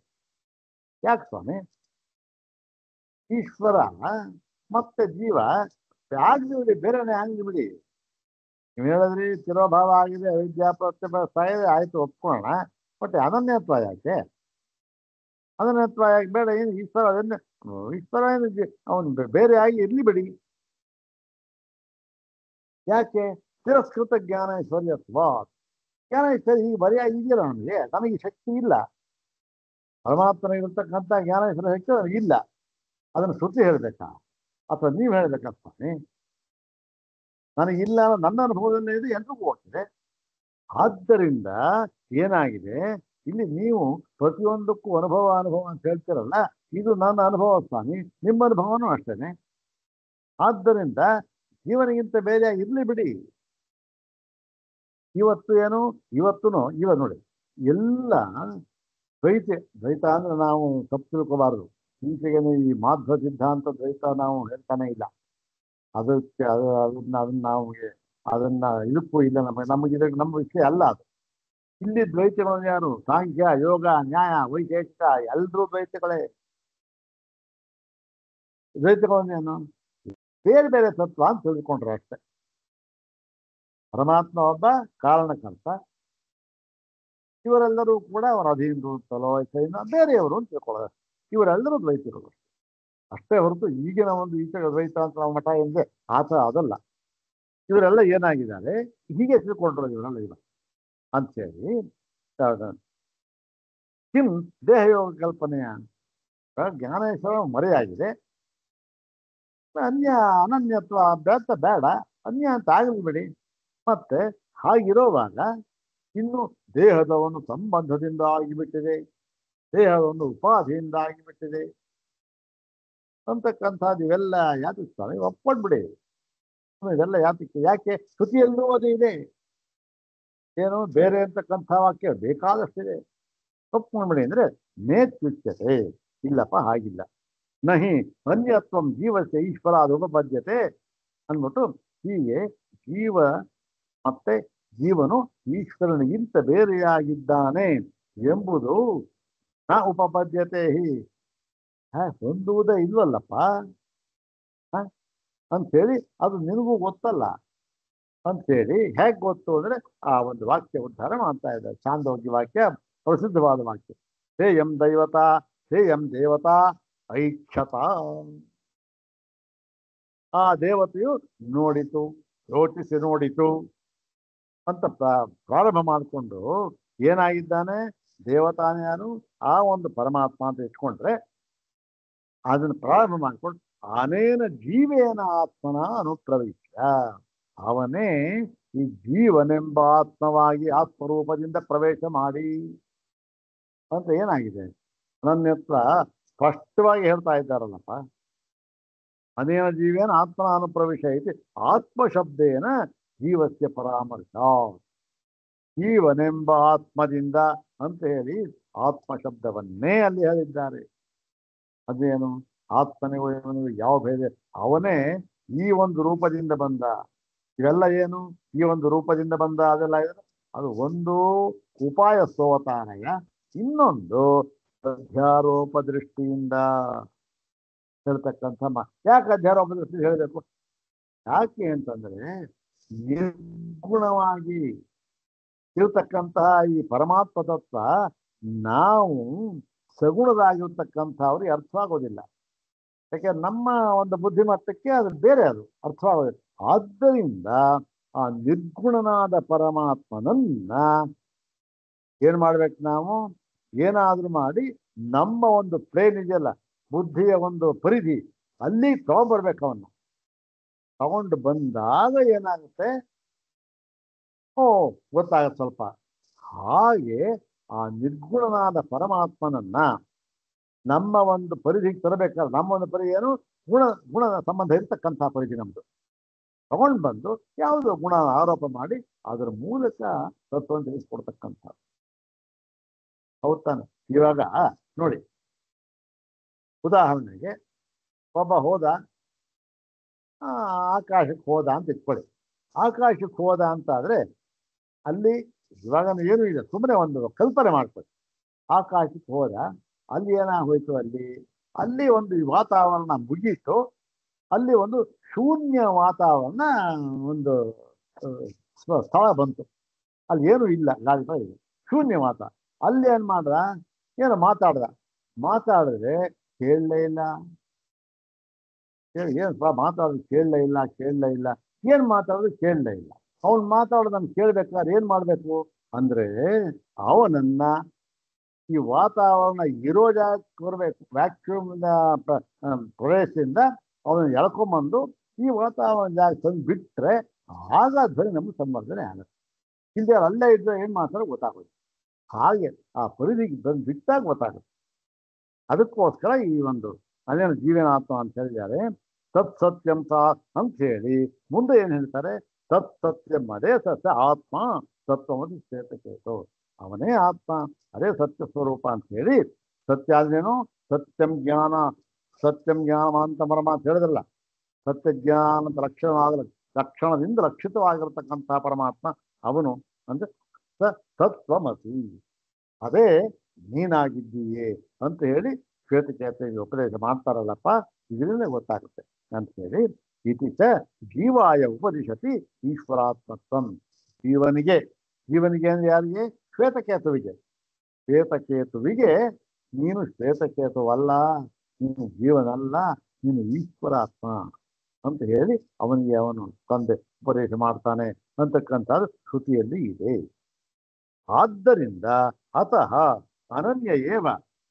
ಯಾಕೆ ಸ್ವಾಮಿ? ಈಶ್ವರ ಮತ್ತೆ ಜೀವ ಆಗ್ಲಿ ಬಿಡಿ, ಬೇರೆನೆ ಆಗ್ಲಿ ಬಿಡಿ. ನೀವು ಹೇಳಿದ್ರಿ ತಿರೋಭಾವ ಆಗಿದೆ, ಅವಿದ್ಯಾ ಪ್ರತ್ಯಯ ಇದೆ, ಆಯ್ತು ಒಪ್ಕೊಳ್ಳೋಣ. ಬಟ್ ಅನನ್ಯತ್ವ ಯಾಕೆ? ಅನನ್ಯತ್ವ ಯಾಕೆ ಬೇಡ? ಏನು ಈಶ್ವರ ಅದನ್ನ ಈಶ್ವರ ಏನು ಅವನು ಬೇರೆ ಆಗಿ ಇರ್ಲಿ ಬಿಡಿ. ಯಾಕೆ? ತಿರಸ್ಕೃತ ಜ್ಞಾನ ಐಶ್ವರ್ಯತ್ವ. ಜ್ಞಾನ ಐಶ್ವರ್ಯ ಈಗ ಬರೆಯಾಗಿ ಇದೆಯಲ್ಲ ನಮಗೆ, ನಮಗೆ ಶಕ್ತಿ ಇಲ್ಲ. ಪರಮಾತ್ಮನಿಗಿರ್ತಕ್ಕಂಥ ಜ್ಞಾನ ಐಶ್ವರ್ಯ ಶಕ್ತಿ ನನಗಿಲ್ಲ. ಅದನ್ನು ಶ್ರುತಿ ಹೇಳ್ಬೇಕಾ ಅಥವಾ ನೀವು ಹೇಳ್ಬೇಕಾ ಸ್ವಾಮಿ? ನನಗಿಲ್ಲ, ನನ್ನ ಅನುಭವದಲ್ಲೇ ಇದೆ, ಎಲ್ರಿಗೂ ಹೋಗ್ತದೆ. ಆದ್ದರಿಂದ ಏನಾಗಿದೆ ಇಲ್ಲಿ, ನೀವು ಪ್ರತಿಯೊಂದಕ್ಕೂ ಅನುಭವ ಅಂತ ಹೇಳ್ತಿರಲ್ಲ, ಇದು ನನ್ನ ಅನುಭವ ಸ್ವಾಮಿ, ನಿಮ್ಮ ಅನುಭವನೂ ಅಷ್ಟೇನೆ. ಆದ್ದರಿಂದ ಜೀವನಿಗಿಂತ ಬೇರೆಯಾಗಿ ಇರ್ಲಿ ಬಿಡಿ. ಇವತ್ತು ಏನು, ಇವತ್ತು ಇವ ನೋಡಿ, ಎಲ್ಲ ದ್ವೈತ ಅಂದ್ರೆ ನಾವು ತಪ್ಪು ತಿಳ್ಕೋಬಾರದು. ಈಚೆಗೇನು ಈ ಮಾಧ್ವ ಸಿದ್ಧಾಂತ ದ್ವೈತ ನಾವು ಹೇಳ್ತಾನೆ ಇಲ್ಲ. ಅದಕ್ಕೆ ಅದನ್ನ ನಾವು ಅದನ್ನ ಇದಕ್ಕೂ ಇಲ್ಲ, ನಮಗೆ ನಮ್ಮ ವಿಷಯ ಅಲ್ಲ ಅದು. ಇಲ್ಲಿ ದ್ವೈತಗಳು ಯಾರು? ಸಾಂಖ್ಯ, ಯೋಗ, ನ್ಯಾಯ, ವೈಶೇಷಿಕ ಎಲ್ರೂ ದ್ವೈತಗಳೇ. ದ್ವೈತಗಳನ್ನೇನು? ಬೇರೆ ಬೇರೆ ತತ್ವ ಅಂತ ತಿಳ್ಕೊಂಡ್ರೆ ಅಷ್ಟೆ. ಪರಮಾತ್ಮ ಒಬ್ಬ ಕಾರಣಕರ್ತ, ಇವರೆಲ್ಲರೂ ಕೂಡ ಅವರ ಅಧೀನರು ಅಂತಲೋ ಬೇರೆಯವರು ಅಂತ ತಿಳ್ಕೊಳ್ಳೋದು. ಇವರೆಲ್ಲರೂ ದ್ವೈತಿಗಳು ಅಷ್ಟೇ ಹೊರತು ಈಗಿನ ಒಂದು ಈಚೆಗೆ ದ್ವೈತ ಅಂತ ನಾವು ಮಠ ಎಂದ್ರೆ ಅದಲ್ಲ. ಇವರೆಲ್ಲ ಏನಾಗಿದ್ದಾರೆ, ಹೀಗೆ ತಿಳ್ಕೊಂಡ್ರು ಇವರೆಲ್ಲ ಇಲ್ಲ ಅಂತೇಳಿ. ಕಿಂ ದೇಹಯೋಗ ಕಲ್ಪನೆಯ ಜ್ಞಾನೇಶ್ವರ ಮರೆಯಾಗಿದೆ. ಅನನ್ಯತ್ವ ಬೇಡ, ಅನ್ಯ ಅಂತ ಆಗಲಿ ಬಿಡಿ. ಮತ್ತೆ ಹಾಗಿರೋವಾಗ ಇನ್ನು ದೇಹದ ಒಂದು ಸಂಬಂಧದಿಂದ ಆಗಿಬಿಟ್ಟಿದೆ, ದೇಹದ ಒಂದು ಉಪಾಧಿಯಿಂದ ಆಗಿಬಿಟ್ಟಿದೆ ಅಂತಕ್ಕಂಥದ್ದು. ಇವೆಲ್ಲ ಯಾತಕ್ಕೆ ಸ್ವಾಮಿ? ಒಪ್ಕೊಂಡ್ಬಿಡಿ. ಇದೆಲ್ಲ ಯಾಕೆ ಶ್ರುತಿಯಲ್ಲೂ ಅದು ಇದೆ. ಏನು ಬೇರೆ ಅಂತಕ್ಕಂಥ ವಾಕ್ಯ ಬೇಕಾದಷ್ಟಿದೆ. ಒಪ್ಕೊಂಡ್ಬಿಡಿ ಅಂದ್ರೆ ನೇತ್ಯುಚ್ಯತೆ. ಇಲ್ಲಪ್ಪ, ಹಾಗಿಲ್ಲ. ನಹಿ ಅನ್ಯತ್ವಂ ಜೀವಸ್ಯ ಈಶ್ವರ ಉಪಪದ್ಯತೆ ಅಂದ್ಬಿಟ್ಟು, ಹೀಗೆ ಜೀವ ಮತ್ತೆ ಜೀವನು ಈಶ್ವರನಿಗಿಂತ ಬೇರೆಯಾಗಿದ್ದಾನೆ ಎಂಬುದು ನ ಉಪಪದ್ಯತೆ. ಹೊಂದುವುದೇ ಇಲ್ವಲ್ಲಪ್ಪ ಅಂಥೇಳಿ ಅದು ನಿನಗೂ ಗೊತ್ತಲ್ಲ ಅಂಥೇಳಿ. ಹೇಗೆ ಗೊತ್ತು ಅಂದ್ರೆ ಆ ಒಂದು ವಾಕ್ಯ ಉದ್ಧಾರ ಮಾಡ್ತಾ ಇದ್ದಾರೆ. ಛಾಂದೋಗ್ಯ ವಾಕ್ಯ, ಪ್ರಸಿದ್ಧವಾದ ವಾಕ್ಯ. ಶ್ರೇಯಂ ದೈವತಾ ಶ್ರೇಯಂ ದೇವತಾ ಐಕ್ಷತ. ಆ ದೇವತೆಯು ನೋಡಿತು, ಯೋಚಿಸಿ ನೋಡಿತು ಅಂತ ಪ್ರಾರಂಭ ಮಾಡಿಕೊಂಡು ಏನಾಗಿದ್ದಾನೆ ದೇವತಾನೇ ಯಾರು? ಆ ಒಂದು ಪರಮಾತ್ಮ ಅಂತ ಇಟ್ಕೊಂಡ್ರೆ ಅದನ್ನು ಪ್ರಾರಂಭ ಮಾಡಿಕೊಂಡು ಅನೇನ ಜೀವೇನ ಆತ್ಮನ ಅನುಪ್ರವೇಶ, ಅವನೇ ಈ ಜೀವನೆಂಬ ಆತ್ಮವಾಗಿ ಆತ್ಮರೂಪದಿಂದ ಪ್ರವೇಶ ಮಾಡಿ ಅಂತ ಏನಾಗಿದೆ ಅನನ್ಯತ್ವ ಸ್ಪಷ್ಟವಾಗಿ ಹೇಳ್ತಾ ಇದ್ದಾರಲ್ಲಪ್ಪ. ಅನೇನ ಜೀವೇನ ಆತ್ಮನ ಅನುಪ್ರವೇಶ ಐತಿ ಆತ್ಮಶಬ್ದೇನ ಜೀವಸ್ಯ ಪರಾಮರ್ಶ. ಜೀವನೆಂಬ ಆತ್ಮದಿಂದ ಅಂತ ಹೇಳಿ ಆತ್ಮಶಬ್ದವನ್ನೇ ಅಲ್ಲಿ ಹೇಳಿದ್ದಾರೆ. ಅದೇನು ಆತ್ಮನಿಗೂ ಯಾವ ಭೇದ? ಅವನೇ ಈ ಒಂದು ರೂಪದಿಂದ ಬಂದ. ಇವೆಲ್ಲ ಏನು ಈ ಒಂದು ರೂಪದಿಂದ ಬಂದ ಅದೆಲ್ಲ ಅದು ಒಂದು ಉಪಾಯ ಸ್ತೋತಾನಯ, ಇನ್ನೊಂದು ಅಧ್ಯಾರೋಪ ದೃಷ್ಟಿಯಿಂದ ಹೇಳ್ತಕ್ಕಂಥ ಯಾಕೆ ಅಧ್ಯಾರೋಪ ದೃಷ್ಟಿ ಹೇಳಬೇಕು? ಯಾಕೆ ಅಂತಂದ್ರೆ ನಿರ್ಗುಣವಾಗಿ ಇರತಕ್ಕಂತಹ ಈ ಪರಮಾತ್ಮ ತತ್ವ ನಾವು ಸಗುಣದಾಗಿರ್ತಕ್ಕಂಥವ್ರಿಗೆ ಅರ್ಥವಾಗೋದಿಲ್ಲ. ಯಾಕೆ ನಮ್ಮ ಒಂದು ಬುದ್ಧಿಮಟ್ಟಕ್ಕೆ ಅದು ಬೇರೆ, ಅದು ಅರ್ಥವಾಗೋದಿಲ್ಲ. ಆದ್ದರಿಂದ ಆ ನಿರ್ಗುಣನಾದ ಪರಮಾತ್ಮನನ್ನ ಏನ್ ಮಾಡ್ಬೇಕು ನಾವು? ಏನಾದ್ರೂ ಮಾಡಿ ನಮ್ಮ ಒಂದು ಪ್ಲೇನ್ ಇದೆಯಲ್ಲ, ಬುದ್ಧಿಯ ಒಂದು ಪರಿಧಿ, ಅಲ್ಲಿ ತಗೊಂಡ್ಬರ್ಬೇಕು ಅವನ್ನ. ತಗೊಂಡು ಬಂದಾಗ ಏನಾಗುತ್ತೆ, ಓ ಗೊತ್ತಾಗತ್ತೆ ಸ್ವಲ್ಪ. ಹಾಗೆ ಆ ನಿರ್ಗುಣನಾದ ಪರಮಾತ್ಮನನ್ನ ನಮ್ಮ ಒಂದು ಪರಿಧಿಗೆ ತರಬೇಕಾದ್ರೆ, ನಮ್ಮ ಒಂದು ಪರಿಧಿ ಏನು? ಗುಣದ ಸಂಬಂಧ ಇರ್ತಕ್ಕಂಥ ಪರಿಧಿ ನಮ್ದು. ತಗೊಂಡು ಬಂದು ಯಾವುದೋ ಗುಣ ಆರೋಪ ಮಾಡಿ ಅದರ ಮೂಲಕ ತತ್ವವನ್ನು ತಿಳಿಸ್ಕೊಡ್ತಕ್ಕಂಥ. ಹೌದ್ ತಾನೆ? ಇವಾಗ ನೋಡಿ, ಉದಾಹರಣೆಗೆ ಒಬ್ಬ ಹೋದ, ಆಕಾಶಕ್ಕೆ ಹೋದ ಅಂತ ಇಟ್ಕೊಳ್ಳಿ. ಆಕಾಶಕ್ಕೆ ಹೋದ ಅಂತ ಆದ್ರೆ ಅಲ್ಲಿ ಇವಾಗ ಏನು ಇದೆ, ಸುಮ್ಮನೆ ಒಂದು ಕಲ್ಪನೆ ಮಾಡ್ಕೊಳ್ಳಿ. ಆಕಾಶಕ್ಕೆ ಹೋದ, ಅಲ್ಲಿ ಏನಾಗೋಯ್ತು, ಅಲ್ಲಿ ಒಂದು ವಾತಾವರಣ ಮುಗೀತು. ಅಲ್ಲಿ ಒಂದು ಶೂನ್ಯ ವಾತಾವರಣ, ಒಂದು ಸ್ಥಳ ಬಂತು. ಅಲ್ಲಿ ಏನು ಇಲ್ಲ, ಗಾಳಿ ಇದೆ, ಶೂನ್ಯ ವಾತಾವರಣ. ಅಲ್ಲಿ ಏನ್ ಮಾಡ್ದ, ಏನೋ ಮಾತಾಡಿದ್ರೆ ಕೇಳಲೇ ಇಲ್ಲ. ಏನಪ್ಪ ಮಾತಾಡೋದು? ಕೇಳಲೇ ಇಲ್ಲ. ಏನ್ ಮಾತಾಡೋದು? ಕೇಳಲೇ ಇಲ್ಲ. ಅವ್ನು ಮಾತಾಡೋದು ನಮ್ಗೆ ಕೇಳ್ಬೇಕಾದ್ರೆ ಏನ್ ಮಾಡ್ಬೇಕು ಅಂದ್ರೆ, ಅವನನ್ನ ಈ ವಾತಾವರಣ ಇರೋ ಜಾಗಕ್ಕೆ ಬರಬೇಕು. ವ್ಯಾಕ್ಯೂಮ್ ಪ್ರದೇಶದಿಂದ ಅವನ್ನ ಎಳ್ಕೊಂಬಂದು ಈ ವಾತಾವರಣ ಜಾಗ ತಂದು ಬಿಟ್ರೆ ಆಗ ಧ್ವನಿ ನಮ್ಗೆ ಸಂವರ್ಧನೆ ಆಗುತ್ತೆ. ಇಲ್ಲದೆ ಅಲ್ಲೇ ಇದ್ರೆ ಏನ್ ಮಾತಾಡೋ ಗೊತ್ತಾಗೋದು. ಹಾಗೆ ಆ ಪರಿಧಿಗೆ ಬಂದು ಬಿಟ್ಟಾಗ ಗೊತ್ತಾಗುತ್ತೆ. ಅದಕ್ಕೋಸ್ಕರ ಈ ಒಂದು ಅದೇನು ಜೀವನಾತ್ಮ ಅಂತ ಹೇಳಿದ್ದಾರೆ. ತತ್ ಸತ್ಯಂ ಅಂತ ಹೇಳಿ ಮುಂದೆ ಏನ್ ಹೇಳ್ತಾರೆ, ತತ್ ಸತ್ಯಂ, ಅದೇ ಸತ್ಯ ಆತ್ಮ, ತತ್ವವನ್ನು ಶ್ವೇತಕೇತು, ಅವನೇ ಆತ್ಮ, ಅದೇ ಸತ್ಯ ಸ್ವರೂಪ ಅಂತ ಹೇಳಿ. ಸತ್ಯ ಆದ್ರೇನು? ಸತ್ಯಂ ಜ್ಞಾನ ಅಂತ ಪರಮ ಅಂತ ಹೇಳಿದ್ರಲ್ಲ. ಸತ್ಯ ಜ್ಞಾನದ ಲಕ್ಷಣದಿಂದ ರಕ್ಷಿತವಾಗಿರತಕ್ಕಂಥ ಪರಮಾತ್ಮ ಅವನು ಅಂದ್ರೆ ತತ್ವಮಸಿ, ಅದೇ ನೀನಾಗಿದ್ದೀಯೇ ಅಂತ ಹೇಳಿ ಶ್ವೇತಕೇತುವಿಗೆ ಉಪದೇಶ ಮಾಡ್ತಾರಲ್ಲಪ್ಪ. ಇದರಿಂದ ಗೊತ್ತಾಗುತ್ತೆ ಅಂತ ಹೇಳಿ, ಇತಿಚ ಜೀವಾಯ ಉಪದಿಶತಿ ಈಶ್ವರಾತ್ಮತ್ವಂ. ಜೀವನಿಗೆ ಅಂದ್ರೆ ಯಾರಿಗೆ? ಶ್ವೇತಕೇತುವಿಗೆ ನೀನು ಶ್ವೇತಕೇತುವಲ್ಲ, ನೀನು ಜೀವನಲ್ಲ, ನೀನು ಈಶ್ವರಾತ್ಮ ಅಂತ ಹೇಳಿ ಅವನಿಗೆ ಅವನು ತಂದೆ ಉಪದೇಶ ಮಾಡ್ತಾನೆ ಅಂತಕ್ಕಂಥದ್ದು ಶ್ರುತಿಯಲ್ಲಿ ಇದೆ. ಆದ್ದರಿಂದ ಅತಃ ಅನನ್ಯ ಏವ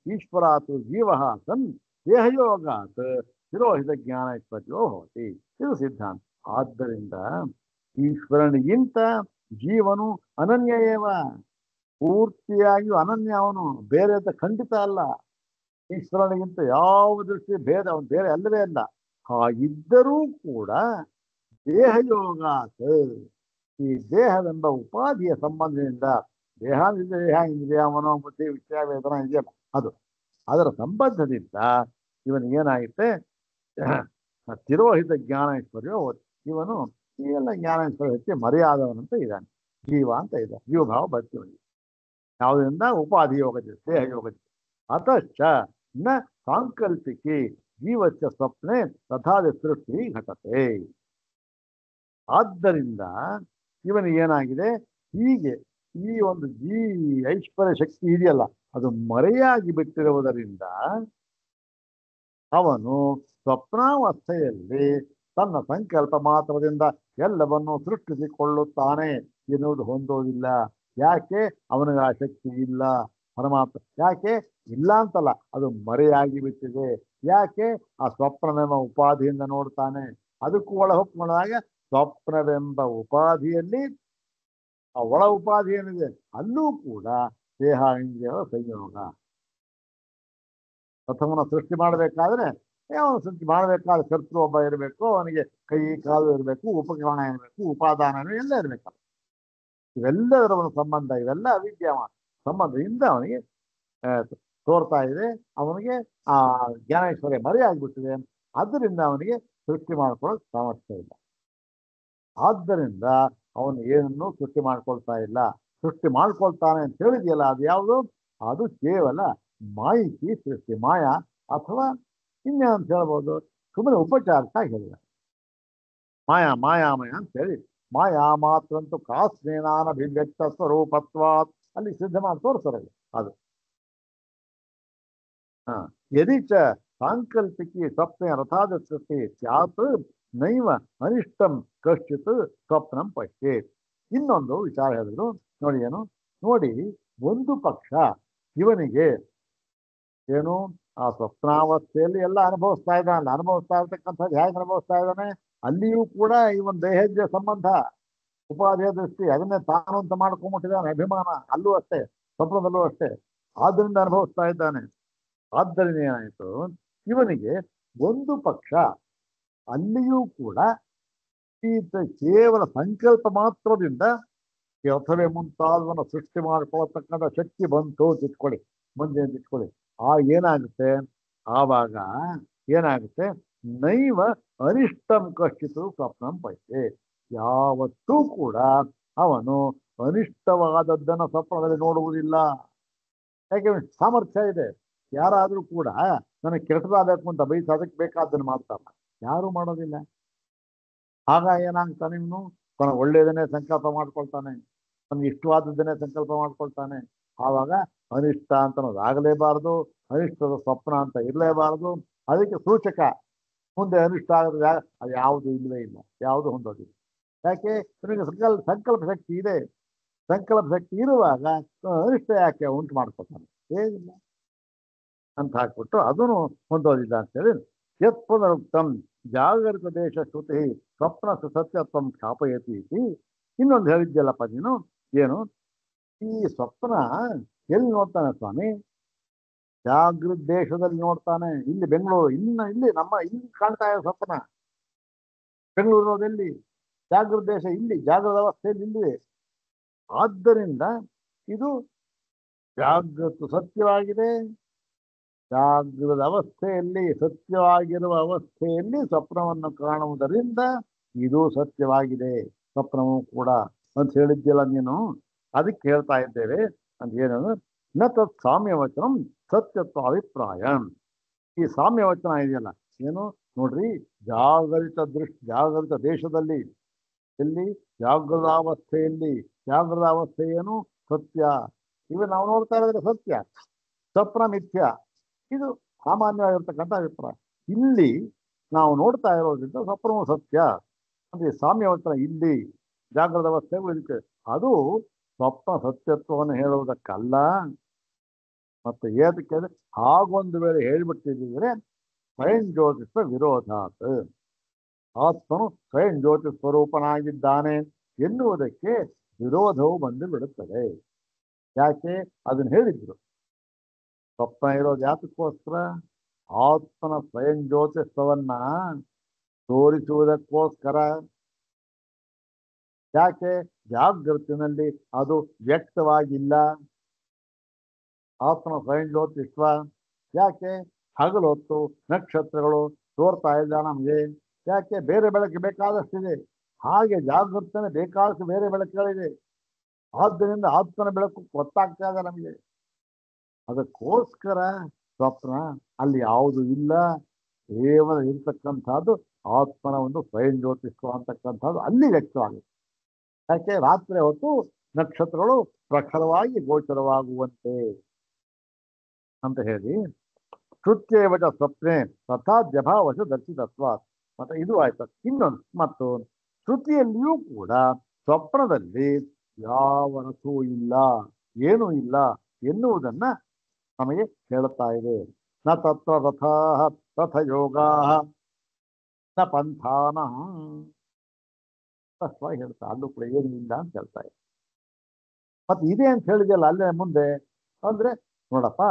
ಈಶ್ವರಾತ್ ಜೀವ ಸನ್ ದೇಹಯೋಗಾತ್ ತಿರೋಹಿತ ಜ್ಞಾನ ಐಶ್ವರ್ಯೋ ಹೋತಿ. ಇದು ಸಿದ್ಧಾಂತ. ಆದ್ದರಿಂದ ಈಶ್ವರನಿಗಿಂತ ಜೀವನು ಅನನ್ಯ ಏವ, ಪೂರ್ತಿಯಾಗಿಯೂ ಅನನ್ಯ. ಅವನು ಬೇರೆ ಅಂತ ಖಂಡಿತ ಅಲ್ಲ. ಈಶ್ವರನಿಗಿಂತ ಯಾವ ದೃಷ್ಟಿ ಭೇದ, ಅವನು ಬೇರೆ ಅಲ್ಲವೇ ಅಲ್ಲ. ಹಾಗಿದ್ದರೂ ಕೂಡ ದೇಹಯೋಗಾತ್, ಈ ದೇಹವೆಂಬ ಉಪಾಧಿಯ ಸಂಬಂಧದಿಂದ, ದೇಹ ಇಂದ್ರಿಯ ಮನೋಬುದ್ಧಿ ವಿಷಯ ವೇದನ ಇದೆಯಲ್ಲ, ಅದರ ಸಂಬಂಧದಿಂದ ಇವನಿಗೇನಾಗುತ್ತೆ, ತಿರೋಹಿತ ಜ್ಞಾನೇಶ್ವರ್ಯ, ಇವನು ಈ ಎಲ್ಲ ಜ್ಞಾನೇಶ್ವರ್ಯ ಹೆಚ್ಚಿ ಮರ್ಯಾದವನಂತ ಇದ್ದಾನೆ, ಜೀವ ಅಂತ ಇದೆ. ಜೀವಭಾವ ಬರ್ತೀವಿ ಯಾವುದರಿಂದ? ಉಪಾಧಿ ಯೋಗದ, ದೇಹ ಯೋಗದ. ಅತಶ್ಚ ನ ಸಾಂಕಲ್ಪಿಕಿ ಜೀವಚ್ಚ ಸ್ವಪ್ನೆ ತಥಾದ ಸೃಷ್ಟಿ ಘಟತೆ. ಆದ್ದರಿಂದ ಇವನಿಗೇನಾಗಿದೆ, ಹೀಗೆ ಈ ಒಂದು ಐಶ್ವರ್ಯ ಶಕ್ತಿ ಇದೆಯಲ್ಲ, ಅದು ಮರೆಯಾಗಿ ಬಿಟ್ಟಿರುವುದರಿಂದ ಅವನು ಸ್ವಪ್ನಾವಸ್ಥೆಯಲ್ಲಿ ತನ್ನ ಸಂಕಲ್ಪ ಮಾತ್ರದಿಂದ ಎಲ್ಲವನ್ನು ಸೃಷ್ಟಿಸಿಕೊಳ್ಳುತ್ತಾನೆ ಎನ್ನುವುದು ಹೊಂದೋದಿಲ್ಲ. ಯಾಕೆ? ಅವನಿಗೆ ಆ ಶಕ್ತಿ ಇಲ್ಲ. ಪರಮಾತ್ಮ ಯಾಕೆ ಇಲ್ಲ ಅಂತಲ್ಲ, ಅದು ಮರೆಯಾಗಿ ಬಿಟ್ಟಿದೆ. ಯಾಕೆ? ಆ ಸ್ವಪ್ನವೆಂಬ ಉಪಾಧಿಯಿಂದ ನೋಡ್ತಾನೆ. ಅದಕ್ಕೂ ಒಳ ಹೊಕ್ಕೊಂಡಾಗ ಸ್ವಪ್ನವೆಂಬ ಉಪಾಧಿಯಲ್ಲಿ, ಆ ಒಳ ಉಪಾಧಿ ಏನಿದೆ ಅಲ್ಲೂ ಕೂಡ ದೇಹ ಇಂದ್ರಿಯ ಸಂಯೋಗ. ಪ್ರಥಮನ ಸೃಷ್ಟಿ ಮಾಡಬೇಕಾದ್ರೆ ಸೃಷ್ಟಿ ಮಾಡಬೇಕಾದ್ರೆ ಕರ್ತೃ ಒಬ್ಬ ಇರಬೇಕು, ಅವನಿಗೆ ಕೈ ಕಾಲು ಇರಬೇಕು, ಉಪಕರಣ ಇರಬೇಕು, ಉಪಾದಾನ ಎಲ್ಲ ಇರಬೇಕಲ್ಲ. ಇವೆಲ್ಲದರ ಒಂದು ಸಂಬಂಧ, ಇವೆಲ್ಲ ಅವಿದ್ಯಮಾನ ಸಂಬಂಧದಿಂದ ಅವನಿಗೆ ತೋರ್ತಾ ಇದೆ. ಅವನಿಗೆ ಆ ಜ್ಞಾನೇಶ್ವರ್ಯ ಮರೆಯಾಗ್ಬಿಟ್ಟಿದೆ. ಆದ್ದರಿಂದ ಅವನಿಗೆ ಸೃಷ್ಟಿ ಮಾಡ್ಕೊಳ್ಳೋಕೆ ಸಾಮರ್ಥ್ಯ ಇಲ್ಲ. ಆದ್ದರಿಂದ ಅವನು ಏನನ್ನೂ ಸೃಷ್ಟಿ ಮಾಡ್ಕೊಳ್ತಾ ಇಲ್ಲ. ಸೃಷ್ಟಿ ಮಾಡ್ಕೊಳ್ತಾನೆ ಅಂತ ಹೇಳಿದೆಯಲ್ಲ, ಅದು ಯಾವುದು? ಅದು ಕೇವಲ ಮಾಯಿಕಿ ಸೃಷ್ಟಿ, ಮಾಯಾ ಅಥವಾ ಇನ್ಯಾವ ಅಂತ ಹೇಳ್ಬೋದು, ಸುಮ್ಮನೆ ಉಪಚಾರಕ್ಕಾಗಿ ಹೇಳಿದ ಮಾಯಾಮಯ ಅಂತ ಹೇಳಿ. ಮಾಯಾ ಮಾತ್ರಂತೂ ಕಾಸ್ನೇನಾನ ಅಭಿವ್ಯಕ್ತ ಸ್ವರೂಪತ್ವಾತ್ ಅಲ್ಲಿ ಸಿದ್ಧ ಮಾಡಿ ತೋರಿಸ್ತಾರೆ ಅದು. ಯದಿಚ ಸಾಂಕಲ್ಪಿಕಿ ಸ್ವಪ್ನೆ ರಥಾದ ಸೃಷ್ಟಿ ಸ್ಯಾತ್ ನೈವ ಅನಿಷ್ಟಂ ಕಶ್ಚಿತ್ ಸ್ವಪ್ನಂ ಪಶ್ಯೇತ್. ಇನ್ನೊಂದು ವಿಚಾರ ಹೇಳಿದ್ರು ನೋಡಿ, ಏನು ನೋಡಿ, ಒಂದು ಪಕ್ಷ ಇವನಿಗೆ ಏನು ಆ ಸ್ವಪ್ನಾವಸ್ಥೆಯಲ್ಲಿ ಎಲ್ಲ ಅನುಭವಿಸ್ತಾ ಇದ್ದಾನಲ್ಲ, ಅನುಭವಿಸ್ತಾ ಇರ್ತಕ್ಕಂಥದ್ದು ಹೇಗೆ ಅನುಭವಿಸ್ತಾ ಇದ್ದಾನೆ, ಅಲ್ಲಿಯೂ ಕೂಡ ಇವನ್ ದೇಹದ ಸಂಬಂಧ ಉಪಾಧಿಯ ದೃಷ್ಟಿ ಅದನ್ನೇ ತಾನು ಅಂತ ಮಾಡ್ಕೊಂಡ್ಬಿಟ್ಟಿದ್ದಾನೆ, ಅಭಿಮಾನ ಅಲ್ಲೂ ಅಷ್ಟೇ, ಸ್ವಪ್ನದಲ್ಲೂ ಅಷ್ಟೇ, ಆದ್ದರಿಂದ ಅನುಭವಿಸ್ತಾ ಇದ್ದಾನೆ. ಆದ್ದರಿಂದ ಏನಾಯಿತು, ಇವನಿಗೆ ಒಂದು ಪಕ್ಷ ಅಲ್ಲಿಯೂ ಕೂಡ ಈತ ಕೇವಲ ಸಂಕಲ್ಪ ಮಾತ್ರದಿಂದ ಅಥವಾ ಮುಂತಾದವನ್ನು ಸೃಷ್ಟಿ ಮಾಡ್ಕೊಳತಕ್ಕಂಥ ಶಕ್ತಿ ಬಂತು ಅಂತ ಇಟ್ಕೊಳ್ಳಿ, ಮುಂದೆ ಅಂತ ಇಟ್ಕೊಳ್ಳಿ. ಏನಾಗುತ್ತೆ, ಆವಾಗ ಏನಾಗುತ್ತೆ, ನೈವ ಅನಿಷ್ಟಂ ಕಷ್ಟಿತು ಸ್ವಪ್ನಂ ಪೈತೆ, ಯಾವತ್ತೂ ಕೂಡ ಅವನು ಅನಿಷ್ಟವಾದದ್ದನ್ನು ಸ್ವಪ್ನದಲ್ಲಿ ನೋಡುವುದಿಲ್ಲ. ಯಾಕೆ, ಸಾಮರ್ಥ್ಯ ಇದೆ. ಯಾರಾದರೂ ಕೂಡ ನನಗೆ ಕೆಟ್ಟದಾಗಬೇಕು ಅಂತ ಬಯಸಿ ಅದಕ್ಕೆ ಬೇಕಾದ್ದನ್ನು ಮಾಡ್ತಾರ, ಯಾರು ಮಾಡೋದಿಲ್ಲ. ಆಗ ಏನಾಗ್ತಾನೆ, ಇವನು ತನ್ನ ಒಳ್ಳೆಯದನ್ನೇ ಸಂಕಲ್ಪ ಮಾಡ್ಕೊಳ್ತಾನೆ, ತನಗೆ ಇಷ್ಟವಾದದ್ದನ್ನೇ ಸಂಕಲ್ಪ ಮಾಡ್ಕೊಳ್ತಾನೆ. ಆವಾಗ ಅನಿಷ್ಟ ಅಂತ ಆಗಲೇಬಾರದು, ಅನಿಷ್ಟದ ಸ್ವಪ್ನ ಅಂತ ಇರಲೇಬಾರದು. ಅದಕ್ಕೆ ಸೂಚಕ ಮುಂದೆ ಅನಿಷ್ಟ ಆಗೋದು ಅದು ಯಾವುದು ಇಲ್ಲವೇ ಇಲ್ಲ, ಯಾವುದು ಹೊಂದೋದಿಲ್ಲ. ಯಾಕೆ, ಇವನಿಗೆ ಸಂಕಲ್ಪ ಶಕ್ತಿ ಇದೆ. ಸಂಕಲ್ಪ ಶಕ್ತಿ ಇರುವಾಗ ಅನಿಷ್ಟ ಯಾಕೆ ಉಂಟು ಮಾಡ್ಕೊತಾನೆ, ಹೇಗಿಲ್ಲ ಅಂತ ಹಾಕ್ಬಿಟ್ಟು ಅದನ್ನು ಹೊಂದೋದಿಲ್ಲ ಅಂತೇಳಿ ಯತ್ ಪುನರುಕ್ತಂ ಜಾಗರಿತ ದೇಶ ಶ್ರುತಿ ಸ್ವಪ್ನ ಸತ್ಯತ್ವಂ ಸ್ಥಾಪಯತಿ. ಇನ್ನೊಂದು ಹೇಳಿದ್ಯಲ್ಲಪ್ಪ ನೀನು, ಏನು ಈ ಸ್ವಪ್ನ ಎಲ್ಲಿ ನೋಡ್ತಾನೆ ಸ್ವಾಮಿ, ಜಾಗೃತ ದೇಶದಲ್ಲಿ ನೋಡ್ತಾನೆ. ಇಲ್ಲಿ ಬೆಂಗಳೂರು, ಇಲ್ಲಿ ನಮ್ಮ ಇಲ್ಲಿ ಕಾಣ್ತಾ ಇದೆ ಸ್ವಪ್ನ. ಬೆಂಗಳೂರಿನಲ್ಲಿ ಜಾಗೃತ ದೇಶ ಇಲ್ಲಿ, ಜಾಗೃತ ಅವಸ್ಥೆಯಲ್ಲಿ ಇಲ್ಲಿದೆ. ಆದ್ದರಿಂದ ಇದು ಜಾಗೃತ ಸತ್ಯವಾಗಿದೆ. ಜಾಗೃತ ಅವಸ್ಥೆಯಲ್ಲಿ, ಸತ್ಯವಾಗಿರುವ ಅವಸ್ಥೆಯಲ್ಲಿ ಸ್ವಪ್ನವನ್ನು ಕಾಣುವುದರಿಂದ ಇದು ಸತ್ಯವಾಗಿದೆ, ಸ್ವಪ್ನವೂ ಕೂಡ ಅಂತ ಹೇಳಿದ್ಯಲ್ಲ ನೀನು. ಅದಕ್ಕೆ ಹೇಳ್ತಾ ಇದ್ದೇವೆ ಅಂತ ಏನಂದ್ರೆ, ನ ತತ್ ಸಾಮ್ಯವಚನಂ ಸತ್ಯತ್ವ ಅಭಿಪ್ರಾಯ. ಈ ಸಾಮ್ಯವಚನ ಇದೆಯಲ್ಲ, ಏನು ನೋಡ್ರಿ, ಜಾಗೃತ ದೇಶದಲ್ಲಿ, ಎಲ್ಲಿ ಜಾಗೃತಾವಸ್ಥೆಯಲ್ಲಿ, ಜಾಗೃತಾವಸ್ಥೆ ಏನು ಸತ್ಯ, ಇವು ನಾವು ನೋಡ್ತಾ ಇರೋದ್ರೆ ಸತ್ಯ, ಸ್ವಪ್ನ ಮಿಥ್ಯ, ಇದು ಸಾಮಾನ್ಯವಾಗಿರ್ತಕ್ಕಂಥ ಅಭಿಪ್ರಾಯ. ಇಲ್ಲಿ ನಾವು ನೋಡ್ತಾ ಇರೋದ್ರಿಂದ ಸ್ವಪ್ನವು ಸತ್ಯ ಅಂದ್ರೆ ಸಾಮ್ಯವಚನ ಇಲ್ಲಿ ಜಾಗೃತ ಅವಸ್ಥೆ ಇದಕ್ಕೆ, ಅದು ಸ್ವಪ್ನ ಸತ್ಯತ್ವವನ್ನು ಹೇಳುವುದಕ್ಕಲ್ಲ. ಮತ್ತೆ ಏತಕ್ಕೆ, ಹಾಗೊಂದು ವೇಳೆ ಹೇಳ್ಬಿಟ್ಟಿದ್ರೆ ಸ್ವಯಂ ಜ್ಯೋತಿಷ್ವ ವಿರೋಧಾತ್, ಆತ್ಮನು ಸ್ವಯಂ ಜ್ಯೋತಿ ಸ್ವರೂಪನಾಗಿದ್ದಾನೆ ಎನ್ನುವುದಕ್ಕೆ ವಿರೋಧವು ಬಂದು ಬಿಡುತ್ತದೆ. ಯಾಕೆ, ಅದನ್ನ ಹೇಳಿದ್ರು. ಸ್ವಪ್ನ ಇರೋದು ಯಾತಕ್ಕೋಸ್ಕರ, ಆತ್ಮನ ಸ್ವಯಂ ಜ್ಯೋತಿಷ್ವವನ್ನ ತೋರಿಸುವುದಕ್ಕೋಸ್ಕರ. ಯಾಕೆ, ಜಾಗೃತಿನಲ್ಲಿ ಅದು ವ್ಯಕ್ತವಾಗಿಲ್ಲ ಆತ್ಮನ ಸ್ವಯಂ ಜ್ಯೋತಿಷ್ವ. ಯಾಕೆ, ಹಗಲು ಹೊತ್ತು ನಕ್ಷತ್ರಗಳು ತೋರ್ತಾ ಇಲ್ಲ ನಮಗೆ. ಯಾಕೆ, ಬೇರೆ ಬೆಳಕು ಬೇಕಾದಷ್ಟಿದೆ, ಹಾಗೆ ಜಾಗೃತನೇ ಬೇಕಾದಷ್ಟು ಬೇರೆ ಬೆಳಕುಗಳಿದೆ. ಆದ್ದರಿಂದ ಆತ್ಮನ ಬೆಳಕು ಗೊತ್ತಾಗ್ತಾ ಇದೆ ನಮಗೆ. ಅದಕ್ಕೋಸ್ಕರ ಸ್ವಪ್ನ ಅಲ್ಲಿ ಯಾವುದು ಇಲ್ಲ, ಕೇವಲ ಇರ್ತಕ್ಕಂಥದ್ದು ಆತ್ಮನ ಒಂದು ಸ್ವಯಂ ಜ್ಯೋತಿಷ್ವ ಅಂತಕ್ಕಂಥದ್ದು ಅಲ್ಲಿ ವ್ಯಕ್ತವಾಗುತ್ತೆ. ಯಾಕೆ, ರಾತ್ರಿ ಹೊತ್ತು ನಕ್ಷತ್ರಗಳು ಪ್ರಖರವಾಗಿ ಗೋಚರವಾಗುವಂತೆ ಅಂತ ಹೇಳಿ ಶ್ರುತ್ಯೇವಚ ಸ್ವಪ್ನೆ ತಥಾದ್ಯಭಾವಶ ದರ್ಶಿತತ್ವ. ಮತ್ತೆ ಇದು ಆಯ್ತು. ಇನ್ನೊಂದು ಮತ್ತು ಶ್ರುತಿಯಲ್ಲಿಯೂ ಕೂಡ ಸ್ವಪ್ನದಲ್ಲಿ ಯಾವ ರಸವೂ ಇಲ್ಲ, ಏನೂ ಇಲ್ಲ ಎನ್ನುವುದನ್ನ ನಮಗೆ ಹೇಳುತ್ತಾ ಇದೆ. ನ ತತ್ರ ರಥ ಯೋಗಾ ನ ಪಂಥಾನ ಸ್ಪಷ್ಟವಾಗಿ ಹೇಳ್ತಾ, ಅಲ್ಲೂ ಕೂಡ ಏನೂ ಇಲ್ಲ ಅಂತ ಹೇಳ್ತಾ ಇದೆ. ಮತ್ತೆ ಇದೆ ಅಂತ ಹೇಳಿದೆಯಲ್ಲ ಅಲ್ಲೇ ಮುಂದೆ ಅಂದ್ರೆ, ನೋಡಪ್ಪ,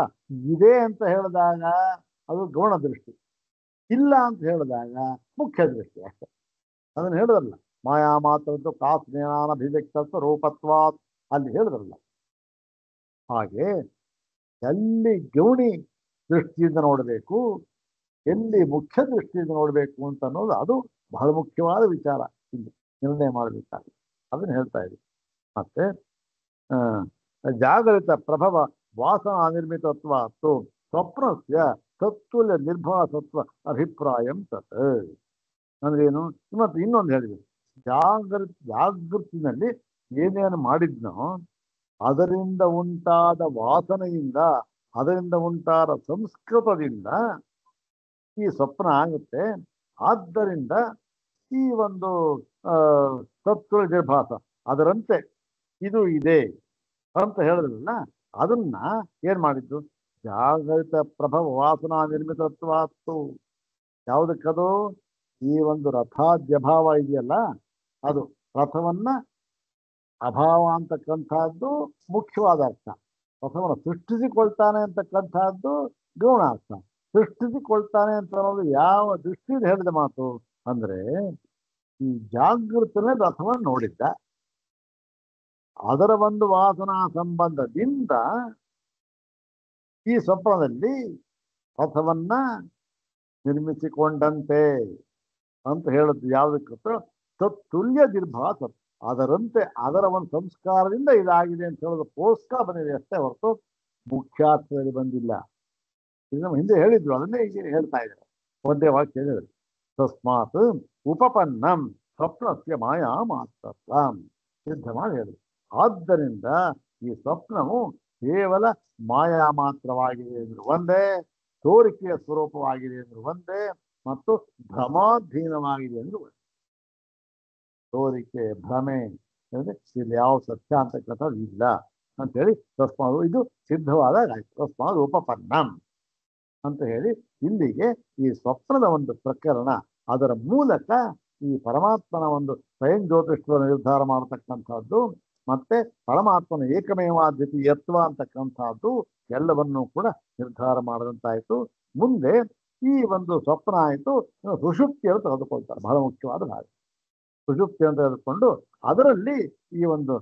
ಇದೆ ಅಂತ ಹೇಳಿದಾಗ ಅದು ಗೌಣ ದೃಷ್ಟಿ, ಇಲ್ಲ ಅಂತ ಹೇಳಿದಾಗ ಮುಖ್ಯ ದೃಷ್ಟಿ ಅಷ್ಟೇ. ಅದನ್ನು ಹೇಳಿದ್ರಲ್ಲ, ಮಾಯಾ ಮಾತ್ರ ಕಾಸ್ಜ್ಞಾನಭಿವ್ಯಕ್ತತ್ವ ರೂಪತ್ವಾತ್ ಅಲ್ಲಿ ಹೇಳಿದ್ರಲ್ಲ. ಹಾಗೆ ಎಲ್ಲಿ ಗೌಣಿ ದೃಷ್ಟಿಯಿಂದ ನೋಡಬೇಕು, ಎಲ್ಲಿ ಮುಖ್ಯ ದೃಷ್ಟಿಯಿಂದ ನೋಡಬೇಕು ಅಂತ ಅನ್ನೋದು ಅದು ಬಹಳ ಮುಖ್ಯವಾದ ವಿಚಾರ, ಇಲ್ಲಿ ನಿರ್ಣಯ ಮಾಡಬೇಕಾಗುತ್ತೆ. ಅದನ್ನು ಹೇಳ್ತಾ ಇದ್ದೀವಿ. ಮತ್ತೆ ಜಾಗರಿತ ಪ್ರಭವ ವಾಸನ ನಿರ್ಮಿತತ್ವ ಸ್ವಪ್ನಸ್ಯ ತತ್ತುಲ್ಯ ನಿರ್ಭಾಸತ್ವ ಅಭಿಪ್ರಾಯಂ ತತ್ ಅಂದ್ರೇನು. ಮತ್ತೆ ಇನ್ನೊಂದು ಹೇಳಿದೆ, ಜಾಗೃತಿನಲ್ಲಿ ಏನೇನು ಮಾಡಿದ್ನೋ ಅದರಿಂದ ಉಂಟಾದ ವಾಸನೆಯಿಂದ, ಅದರಿಂದ ಉಂಟಾದ ಸಂಸ್ಕೃತದಿಂದ ಈ ಸ್ವಪ್ನ ಆಗುತ್ತೆ. ಆದ್ದರಿಂದ ಈ ಒಂದು ತತ್ವ ನಿರ್ಭಾಸ ಅದರಂತೆ ಇದು ಇದೆ ಅಂತ ಹೇಳಿದ್ರಲ್ಲ, ಅದನ್ನ ಏನ್ ಮಾಡಿದ್ದು? ಜಾಗೃತ ಪ್ರಭವ ವಾಸನಾ ನಿರ್ಮಿತತ್ವಾತ್ತು. ಯಾವುದಕ್ಕದು? ಈ ಒಂದು ರಥಾದ್ಯಭಾವ ಇದೆಯಲ್ಲ, ಅದು ರಥವನ್ನ ಅಭಾವ ಅಂತಕ್ಕಂಥದ್ದು ಮುಖ್ಯವಾದ ಅರ್ಥ. ರಥವನ್ನು ಸೃಷ್ಟಿಸಿಕೊಳ್ತಾನೆ ಅಂತಕ್ಕಂಥದ್ದು ಗೌಣಾರ್ಥ. ಸೃಷ್ಟಿಸಿಕೊಳ್ತಾನೆ ಅಂತ ಅನ್ನೋದು ಯಾವ ದೃಷ್ಟಿಯಿಂದ ಹೇಳಿದ ಮಾತು ಅಂದ್ರೆ, ಈ ಜಾಗೃತನೇ ರಥವನ್ನು ನೋಡಿದ್ದ, ಅದರ ಒಂದು ವಾಸನಾ ಸಂಬಂಧದಿಂದ ಈ ಸ್ವಪ್ನದಲ್ಲಿ ರಥವನ್ನ ನಿರ್ಮಿಸಿಕೊಂಡಂತೆ ಅಂತ ಹೇಳುದು. ಯಾವುದಕ್ಕೆ? ತತ್ತುಲ್ಯ ನಿರ್ಭಾತ, ಅದರಂತೆ ಅದರ ಒಂದು ಸಂಸ್ಕಾರದಿಂದ ಇದಾಗಿದೆ ಅಂತ ಹೇಳೋದು ಪೋಸ್ಕ ಬಂದಿದೆ ಅಷ್ಟೇ ಹೊರತು ಮುಖ್ಯಾರ್ಥದಲ್ಲಿ ಬಂದಿಲ್ಲ. ಇದು ನಮ್ಮ ಹಿಂದೆ ಹೇಳಿದ್ರು, ಅದನ್ನೇ ಈಗ ಹೇಳ್ತಾ ಇದ್ದಾರೆ. ಒಂದೇ ವಾಕ್ಯ ಹೇಳಿದ್ರು, ತಸ್ಮಾತ್ ಉಪಪನ್ನಂ ಸ್ವಪ್ನಸ್ಯ ಮಾಯಾ ಮಾತ್ರ ಸಿದ್ಧ ಮಾಡಿ ಹೇಳಿದ್ರು. ಆದ್ದರಿಂದ ಈ ಸ್ವಪ್ನವು ಕೇವಲ ಮಾಯಾ ಮಾತ್ರವಾಗಿದೆ ಎಂದ್ರು ಒಂದೇ, ತೋರಿಕೆಯ ಸ್ವರೂಪವಾಗಿದೆ ಎಂದ್ರು ಒಂದೇ, ಮತ್ತು ಭ್ರಮಾಧೀನವಾಗಿದೆ ಎಂದು ಒಂದೇ. ತೋರಿಕೆ, ಭ್ರಮೆ ಅಂದ್ರೆ ಇಲ್ಲಿ ಯಾವ ಸತ್ಯ ಅಂತಕ್ಕಂಥದ್ದು ಇಲ್ಲ ಅಂತೇಳಿ ತಸ್ಮಾದು ಇದು ಸಿದ್ಧವಾದಾಗ ಆಯ್ತು. ತಸ್ಮಾದು ಉಪಪನ್ನಂ ಅಂತ ಹೇಳಿ ಇಲ್ಲಿಗೆ ಈ ಸ್ವಪ್ನದ ಒಂದು ಪ್ರಕರಣ, ಅದರ ಮೂಲಕ ಈ ಪರಮಾತ್ಮನ ಒಂದು ಸ್ವಯಂ ಜ್ಯೋತಿಷ್ಠವನ್ನು ನಿರ್ಧಾರ ಮಾಡತಕ್ಕಂಥದ್ದು, ಮತ್ತೆ ಪರಮಾತ್ಮನ ಏಕಮೇವ ದ್ವಿತೀಯತ್ವ ಅಂತಕ್ಕಂಥದ್ದು ಎಲ್ಲವನ್ನೂ ಕೂಡ ನಿರ್ಧಾರ ಮಾಡಿದಂತಾಯ್ತು. ಮುಂದೆ ಈ ಒಂದು ಸ್ವಪ್ನ ಆಯಿತು, ಸುಷುಪ್ತಿಯನ್ನು ತೆಗೆದುಕೊಳ್ತಾರೆ. ಬಹಳ ಮುಖ್ಯವಾದ ಭಾಗ ಸುಷುಪ್ತಿಯನ್ನು ತೆಗೆದುಕೊಂಡು ಅದರಲ್ಲಿ ಈ ಒಂದು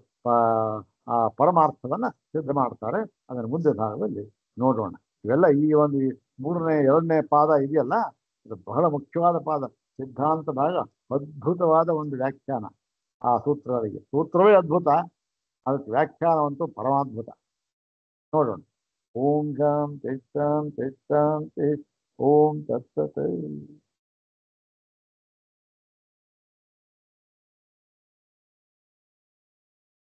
ಆ ಪರಮಾರ್ಥವನ್ನ ಸಿದ್ಧ ಮಾಡ್ತಾರೆ. ಅದರ ಮುಂದೆ ಭಾಗದಲ್ಲಿ ನೋಡೋಣ. ಇವೆಲ್ಲ ಈ ಒಂದು ಮೂರನೇ ಎರಡನೇ ಪಾದ ಇದೆಯಲ್ಲ, ಇದು ಬಹಳ ಮುಖ್ಯವಾದ ಪಾದ. ಸಿದ್ಧಾಂತ ಭಾಗ ಅದ್ಭುತವಾದ ಒಂದು ವ್ಯಾಖ್ಯಾನ ಆ ಸೂತ್ರಗಳಿಗೆ. ಸೂತ್ರವೇ ಅದ್ಭುತ, ಅದಕ್ಕೆ ವ್ಯಾಖ್ಯಾನವಂತೂ ಪರಮಾದ್ಭುತ. ನೋಡೋಣ. ಓಂ ಶಾಂತಿ ಶಾಂತಿ ಶಾಂತಿ. ಓಂ ತತ್ಸತ್.